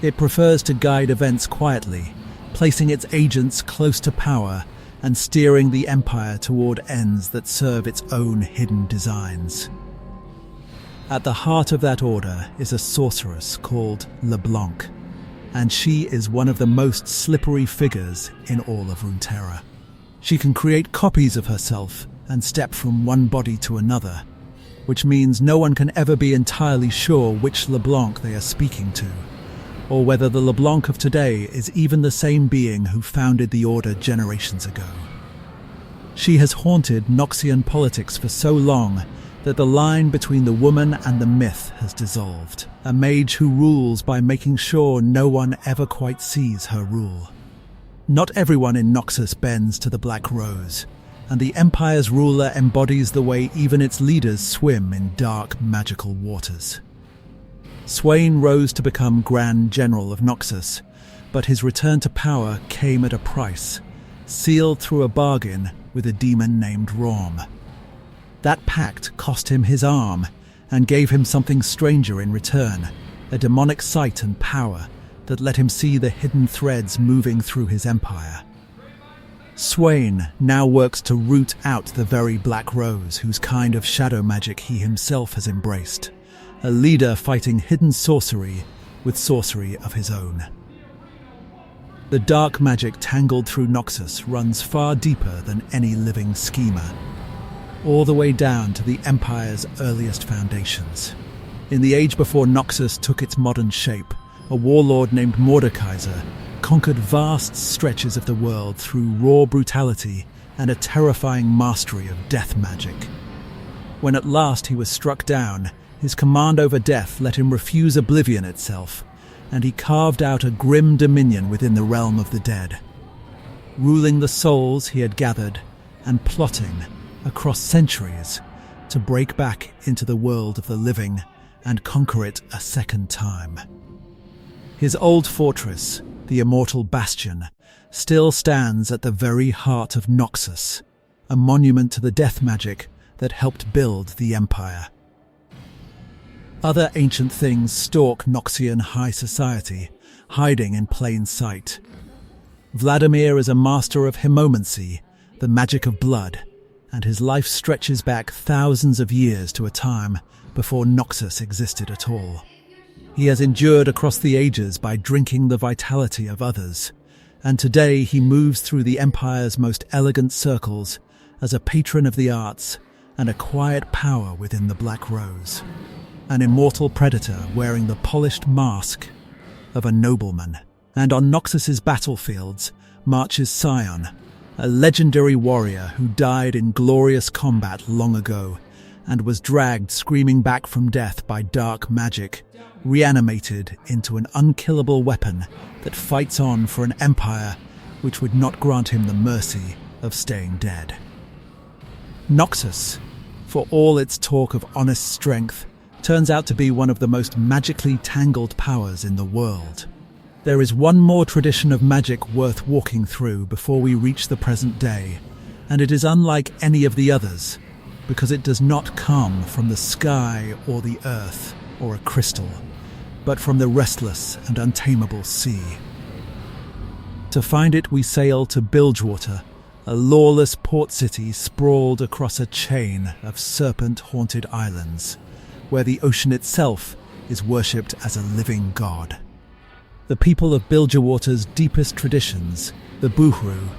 It prefers to guide events quietly, placing its agents close to power and steering the Empire toward ends that serve its own hidden designs. At the heart of that order is a sorceress called LeBlanc, and she is one of the most slippery figures in all of Runeterra. She can create copies of herself and step from one body to another, which means no one can ever be entirely sure which LeBlanc they are speaking to, or whether the LeBlanc of today is even the same being who founded the Order generations ago. She has haunted Noxian politics for so long that the line between the woman and the myth has dissolved, a mage who rules by making sure no one ever quite sees her rule. Not everyone in Noxus bends to the Black Rose, and the Empire's ruler embodies the way even its leaders swim in dark, magical waters. Swain rose to become Grand General of Noxus, but his return to power came at a price, sealed through a bargain with a demon named Rom. That pact cost him his arm, and gave him something stranger in return, a demonic sight and power that let him see the hidden threads moving through his empire. Swain now works to root out the very Black Rose whose kind of shadow magic he himself has embraced, a leader fighting hidden sorcery with sorcery of his own. The dark magic tangled through Noxus runs far deeper than any living schema, all the way down to the Empire's earliest foundations. In the age before Noxus took its modern shape, a warlord named Mordekaiser conquered vast stretches of the world through raw brutality and a terrifying mastery of death magic. When at last he was struck down, his command over death let him refuse oblivion itself, and he carved out a grim dominion within the realm of the dead, ruling the souls he had gathered and plotting across centuries to break back into the world of the living and conquer it a second time. His old fortress, the Immortal Bastion, still stands at the very heart of Noxus, a monument to the death magic that helped build the Empire. Other ancient things stalk Noxian high society, hiding in plain sight. Vladimir is a master of hemomancy, the magic of blood, and his life stretches back thousands of years to a time before Noxus existed at all. He has endured across the ages by drinking the vitality of others, and today he moves through the Empire's most elegant circles as a patron of the arts and a quiet power within the Black Rose. An immortal predator wearing the polished mask of a nobleman. And on Noxus's battlefields marches Zaun, a legendary warrior who died in glorious combat long ago and was dragged screaming back from death by dark magic, reanimated into an unkillable weapon that fights on for an empire which would not grant him the mercy of staying dead. Noxus, for all its talk of honest strength, turns out to be one of the most magically tangled powers in the world. There is one more tradition of magic worth walking through before we reach the present day, and it is unlike any of the others, because it does not come from the sky or the earth or a crystal, but from the restless and untamable sea. To find it, we sail to Bilgewater, a lawless port city sprawled across a chain of serpent-haunted islands, where the ocean itself is worshipped as a living god. The people of Bilgewater's deepest traditions, the Buhru,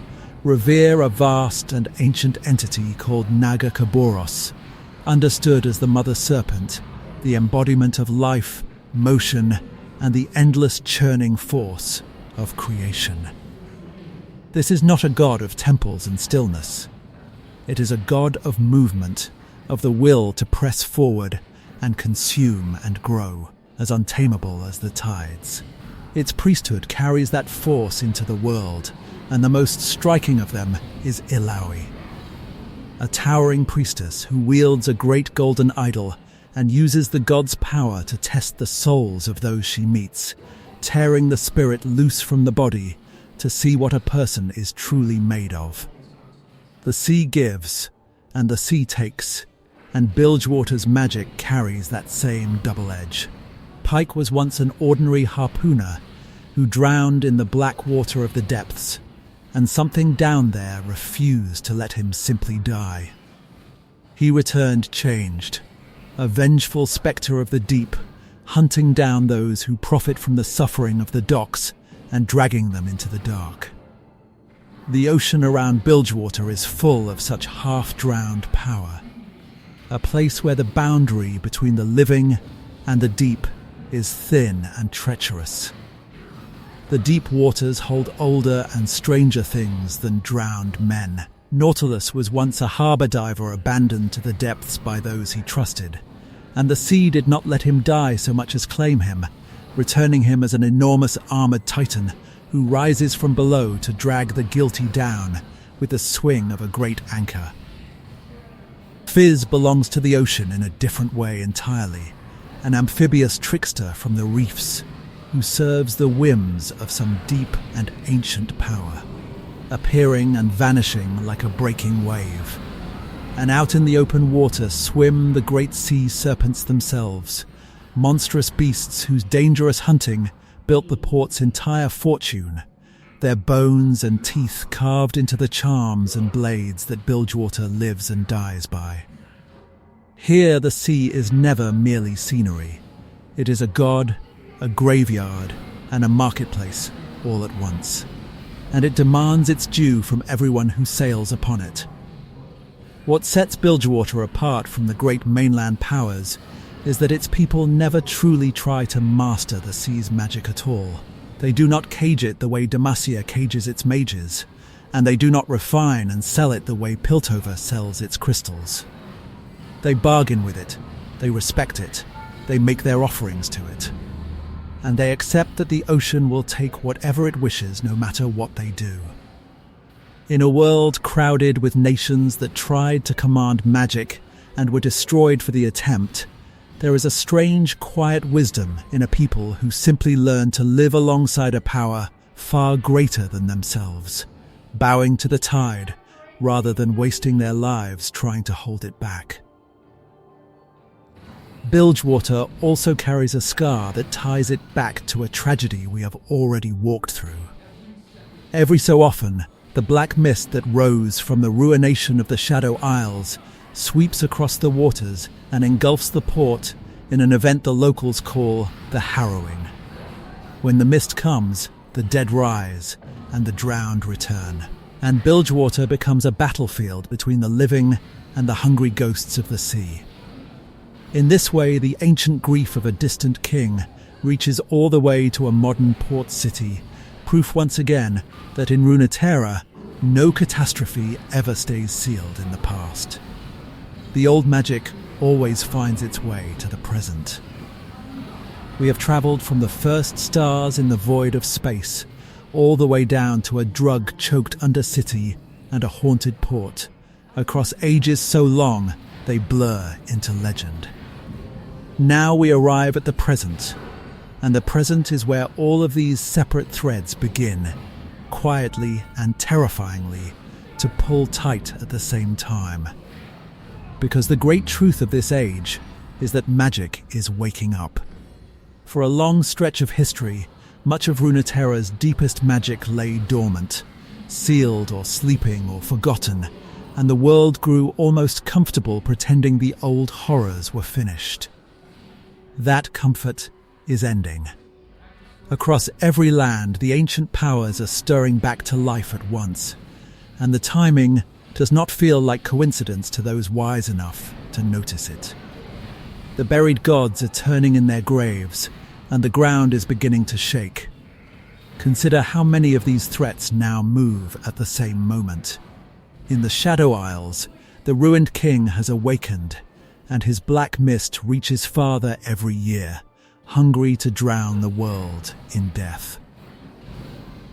revere a vast and ancient entity called Naga Kaboros, understood as the Mother Serpent, the embodiment of life, motion, and the endless churning force of creation. This is not a god of temples and stillness. It is a god of movement, of the will to press forward and consume and grow, as untamable as the tides. Its priesthood carries that force into the world, and the most striking of them is Illaoi, a towering priestess who wields a great golden idol and uses the god's power to test the souls of those she meets, tearing the spirit loose from the body to see what a person is truly made of. The sea gives, and the sea takes, and Bilgewater's magic carries that same double edge. Pike was once an ordinary harpooner who drowned in the black water of the depths, and something down there refused to let him simply die. He returned changed, a vengeful spectre of the deep, hunting down those who profit from the suffering of the docks and dragging them into the dark. The ocean around Bilgewater is full of such half-drowned power, a place where the boundary between the living and the deep is thin and treacherous. The deep waters hold older and stranger things than drowned men. Nautilus was once a harbour diver abandoned to the depths by those he trusted, and the sea did not let him die so much as claim him, returning him as an enormous armoured titan who rises from below to drag the guilty down with the swing of a great anchor. Fizz belongs to the ocean in a different way entirely, an amphibious trickster from the reefs who serves the whims of some deep and ancient power, appearing and vanishing like a breaking wave. And out in the open water swim the great sea serpents themselves, monstrous beasts whose dangerous hunting built the port's entire fortune, their bones and teeth carved into the charms and blades that Bilgewater lives and dies by. Here the sea is never merely scenery. It is a god, a graveyard, and a marketplace all at once. and it demands its due from everyone who sails upon it. What sets Bilgewater apart from the great mainland powers is that its people never truly try to master the sea's magic at all. They do not cage it the way Demacia cages its mages, and they do not refine and sell it the way Piltover sells its crystals. They bargain with it, they respect it, they make their offerings to it, and they accept that the ocean will take whatever it wishes no matter what they do. In a world crowded with nations that tried to command magic and were destroyed for the attempt, there is a strange, quiet wisdom in a people who simply learn to live alongside a power far greater than themselves, bowing to the tide rather than wasting their lives trying to hold it back. Bilgewater also carries a scar that ties it back to a tragedy we have already walked through. Every so often, the black mist that rose from the ruination of the Shadow Isles sweeps across the waters and engulfs the port in an event the locals call the Harrowing. When the mist comes, the dead rise and the drowned return, and Bilgewater becomes a battlefield between the living and the hungry ghosts of the sea. In this way, the ancient grief of a distant king reaches all the way to a modern port city, proof once again that in Runeterra, no catastrophe ever stays sealed in the past. The old magic always finds its way to the present. We have travelled from the first stars in the void of space, all the way down to a drug-choked undercity and a haunted port, across ages so long they blur into legend. Now we arrive at the present, and the present is where all of these separate threads begin, quietly and terrifyingly, to pull tight at the same time. Because the great truth of this age is that magic is waking up. For a long stretch of history, much of Runeterra's deepest magic lay dormant, sealed or sleeping or forgotten, and the world grew almost comfortable pretending the old horrors were finished. That comfort is ending. Across every land, the ancient powers are stirring back to life at once, and the timing does not feel like coincidence to those wise enough to notice it. The buried gods are turning in their graves, and the ground is beginning to shake. Consider how many of these threats now move at the same moment. In the Shadow Isles, the ruined king has awakened, and his black mist reaches farther every year, hungry to drown the world in death.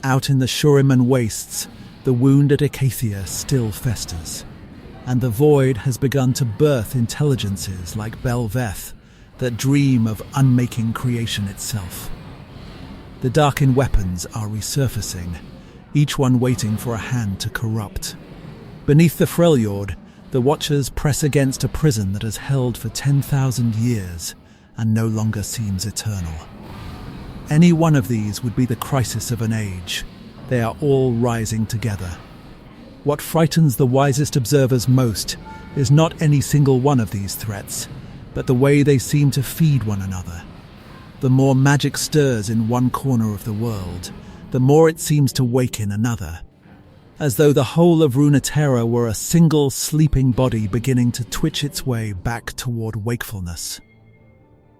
Out in the Shurima wastes, the wound at Icathia still festers, and the void has begun to birth intelligences like Belveth that dream of unmaking creation itself. The darkened weapons are resurfacing, each one waiting for a hand to corrupt. Beneath the Freljord, the Watchers press against a prison that has held for 10,000 years and no longer seems eternal. Any one of these would be the crisis of an age. They are all rising together. What frightens the wisest observers most is not any single one of these threats, but the way they seem to feed one another. The more magic stirs in one corner of the world, the more it seems to wake in another, as though the whole of Runeterra were a single sleeping body beginning to twitch its way back toward wakefulness.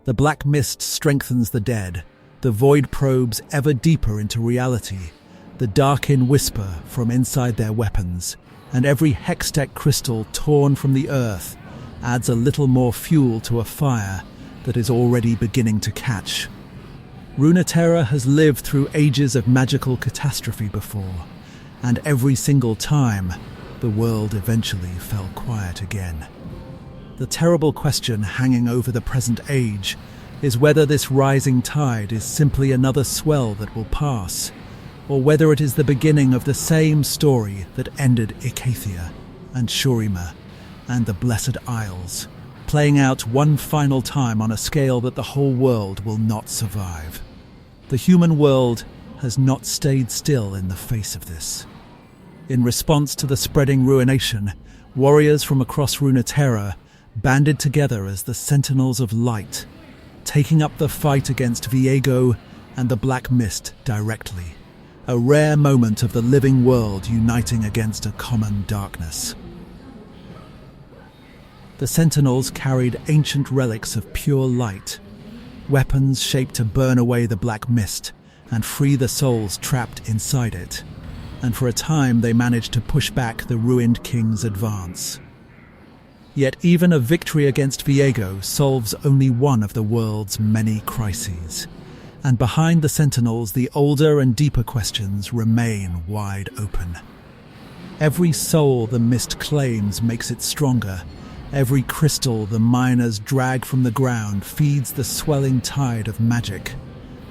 The black mist strengthens the dead, the void probes ever deeper into reality, the dark-in whisper from inside their weapons, and every hextech crystal torn from the earth adds a little more fuel to a fire that is already beginning to catch. Runeterra has lived through ages of magical catastrophe before, and every single time, the world eventually fell quiet again. The terrible question hanging over the present age is whether this rising tide is simply another swell that will pass, or whether it is the beginning of the same story that ended Icathia and Shurima and the Blessed Isles, playing out one final time on a scale that the whole world will not survive. The human world has not stayed still in the face of this. In response to the spreading ruination, warriors from across Runeterra banded together as the Sentinels of Light, taking up the fight against Viego and the Black Mist directly, a rare moment of the living world uniting against a common darkness. The sentinels carried ancient relics of pure light, weapons shaped to burn away the black mist and free the souls trapped inside it, and for a time they managed to push back the ruined king's advance. Yet even a victory against Viego solves only one of the world's many crises, and behind the sentinels the older and deeper questions remain wide open. Every soul the mist claims makes it stronger. Every crystal the miners drag from the ground feeds the swelling tide of magic,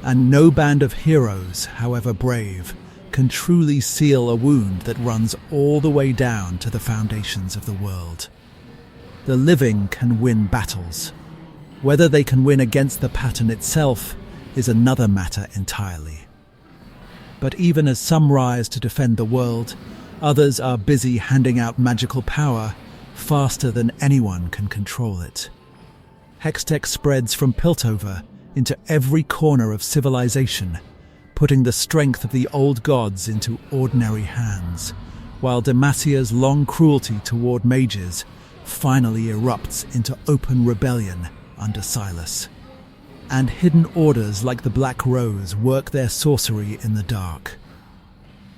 and no band of heroes, however brave, can truly seal a wound that runs all the way down to the foundations of the world. The living can win battles. Whether they can win against the pattern itself is another matter entirely. But even as some rise to defend the world, others are busy handing out magical power faster than anyone can control it. Hextech spreads from Piltover into every corner of civilization, putting the strength of the old gods into ordinary hands, while Demacia's long cruelty toward mages finally erupts into open rebellion under Silas. And hidden orders like the Black Rose work their sorcery in the dark.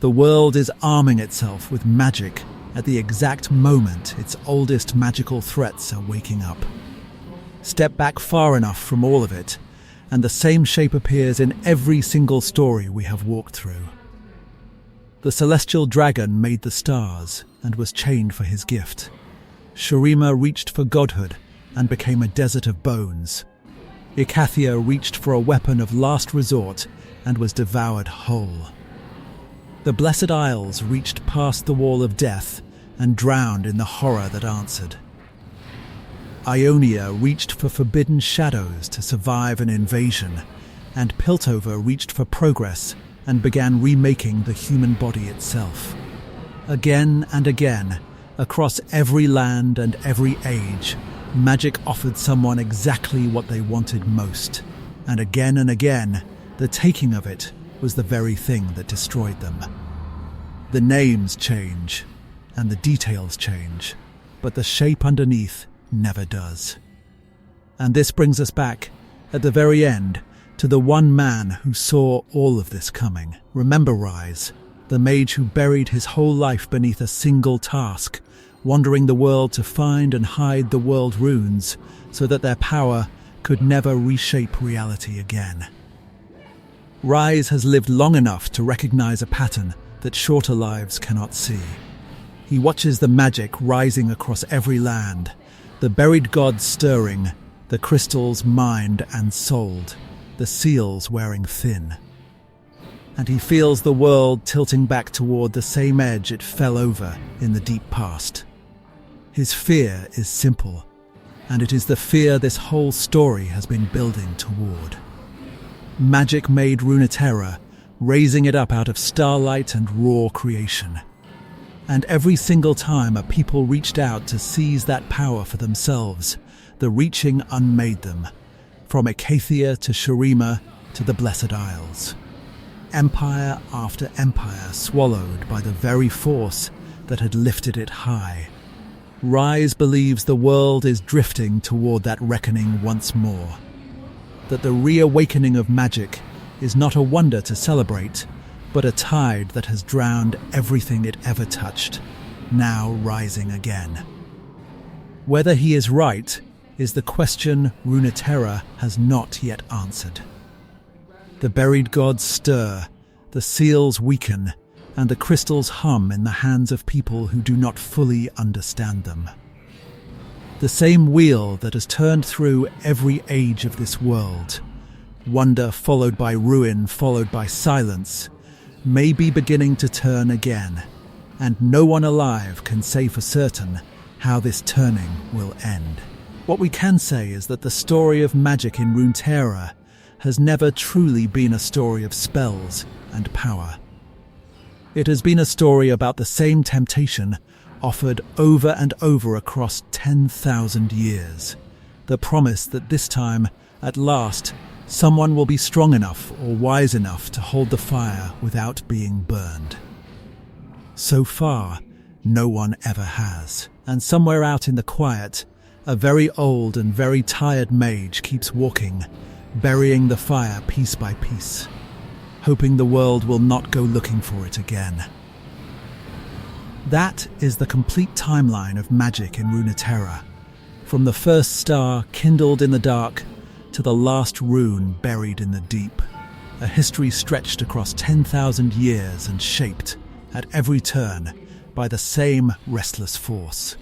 The world is arming itself with magic at the exact moment its oldest magical threats are waking up. Step back far enough from all of it, and the same shape appears in every single story we have walked through. The celestial dragon made the stars and was chained for his gift. Shurima reached for godhood and became a desert of bones. Icathia reached for a weapon of last resort and was devoured whole. The Blessed Isles reached past the wall of death and drowned in the horror that answered. Ionia reached for forbidden shadows to survive an invasion, and Piltover reached for progress and began remaking the human body itself. Again and again, across every land and every age, magic offered someone exactly what they wanted most, and again, the taking of it was the very thing that destroyed them. The names change, and the details change, but the shape underneath never does. And this brings us back, at the very end, to the one man who saw all of this coming. Remember Rise, the mage who buried his whole life beneath a single task, wandering the world to find and hide the world runes so that their power could never reshape reality again. Rise has lived long enough to recognize a pattern that shorter lives cannot see. He watches the magic rising across every land, the buried gods stirring, the crystals mined and sold, the seals wearing thin. And he feels the world tilting back toward the same edge it fell over in the deep past. His fear is simple, and it is the fear this whole story has been building toward. Magic made Runeterra, raising it up out of starlight and raw creation. And every single time a people reached out to seize that power for themselves, the reaching unmade them, from Icathia to Shurima to the Blessed Isles. Empire after empire swallowed by the very force that had lifted it high. Rise believes the world is drifting toward that reckoning once more. That the reawakening of magic is not a wonder to celebrate, but a tide that has drowned everything it ever touched, now rising again. Whether he is right is the question Runeterra has not yet answered. The buried gods stir, the seals weaken, and the crystals hum in the hands of people who do not fully understand them. The same wheel that has turned through every age of this world, wonder followed by ruin followed by silence, may be beginning to turn again, and no one alive can say for certain how this turning will end. What we can say is that the story of magic in Runeterra has never truly been a story of spells and power. It has been a story about the same temptation offered over and over across 10,000 years, the promise that this time, at last, someone will be strong enough or wise enough to hold the fire without being burned. So far, no one ever has. And somewhere out in the quiet, a very old and very tired mage keeps walking, burying the fire piece by piece, hoping the world will not go looking for it again. That is the complete timeline of magic in Runeterra, from the first star kindled in the dark to the last rune buried in the deep, a history stretched across 10,000 years and shaped, at every turn, by the same restless force.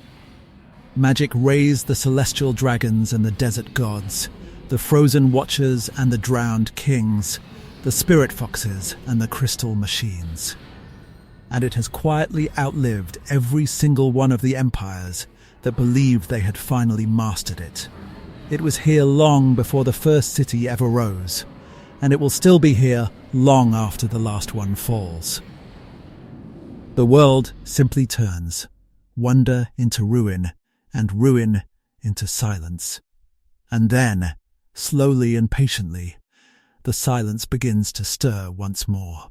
Magic raised the celestial dragons and the desert gods, the frozen watchers and the drowned kings, the spirit foxes and the crystal machines. And it has quietly outlived every single one of the empires that believed they had finally mastered it. It was here long before the first city ever rose, and it will still be here long after the last one falls. The world simply turns, wonder into ruin, and ruin into silence. And then, slowly and patiently, the silence begins to stir once more.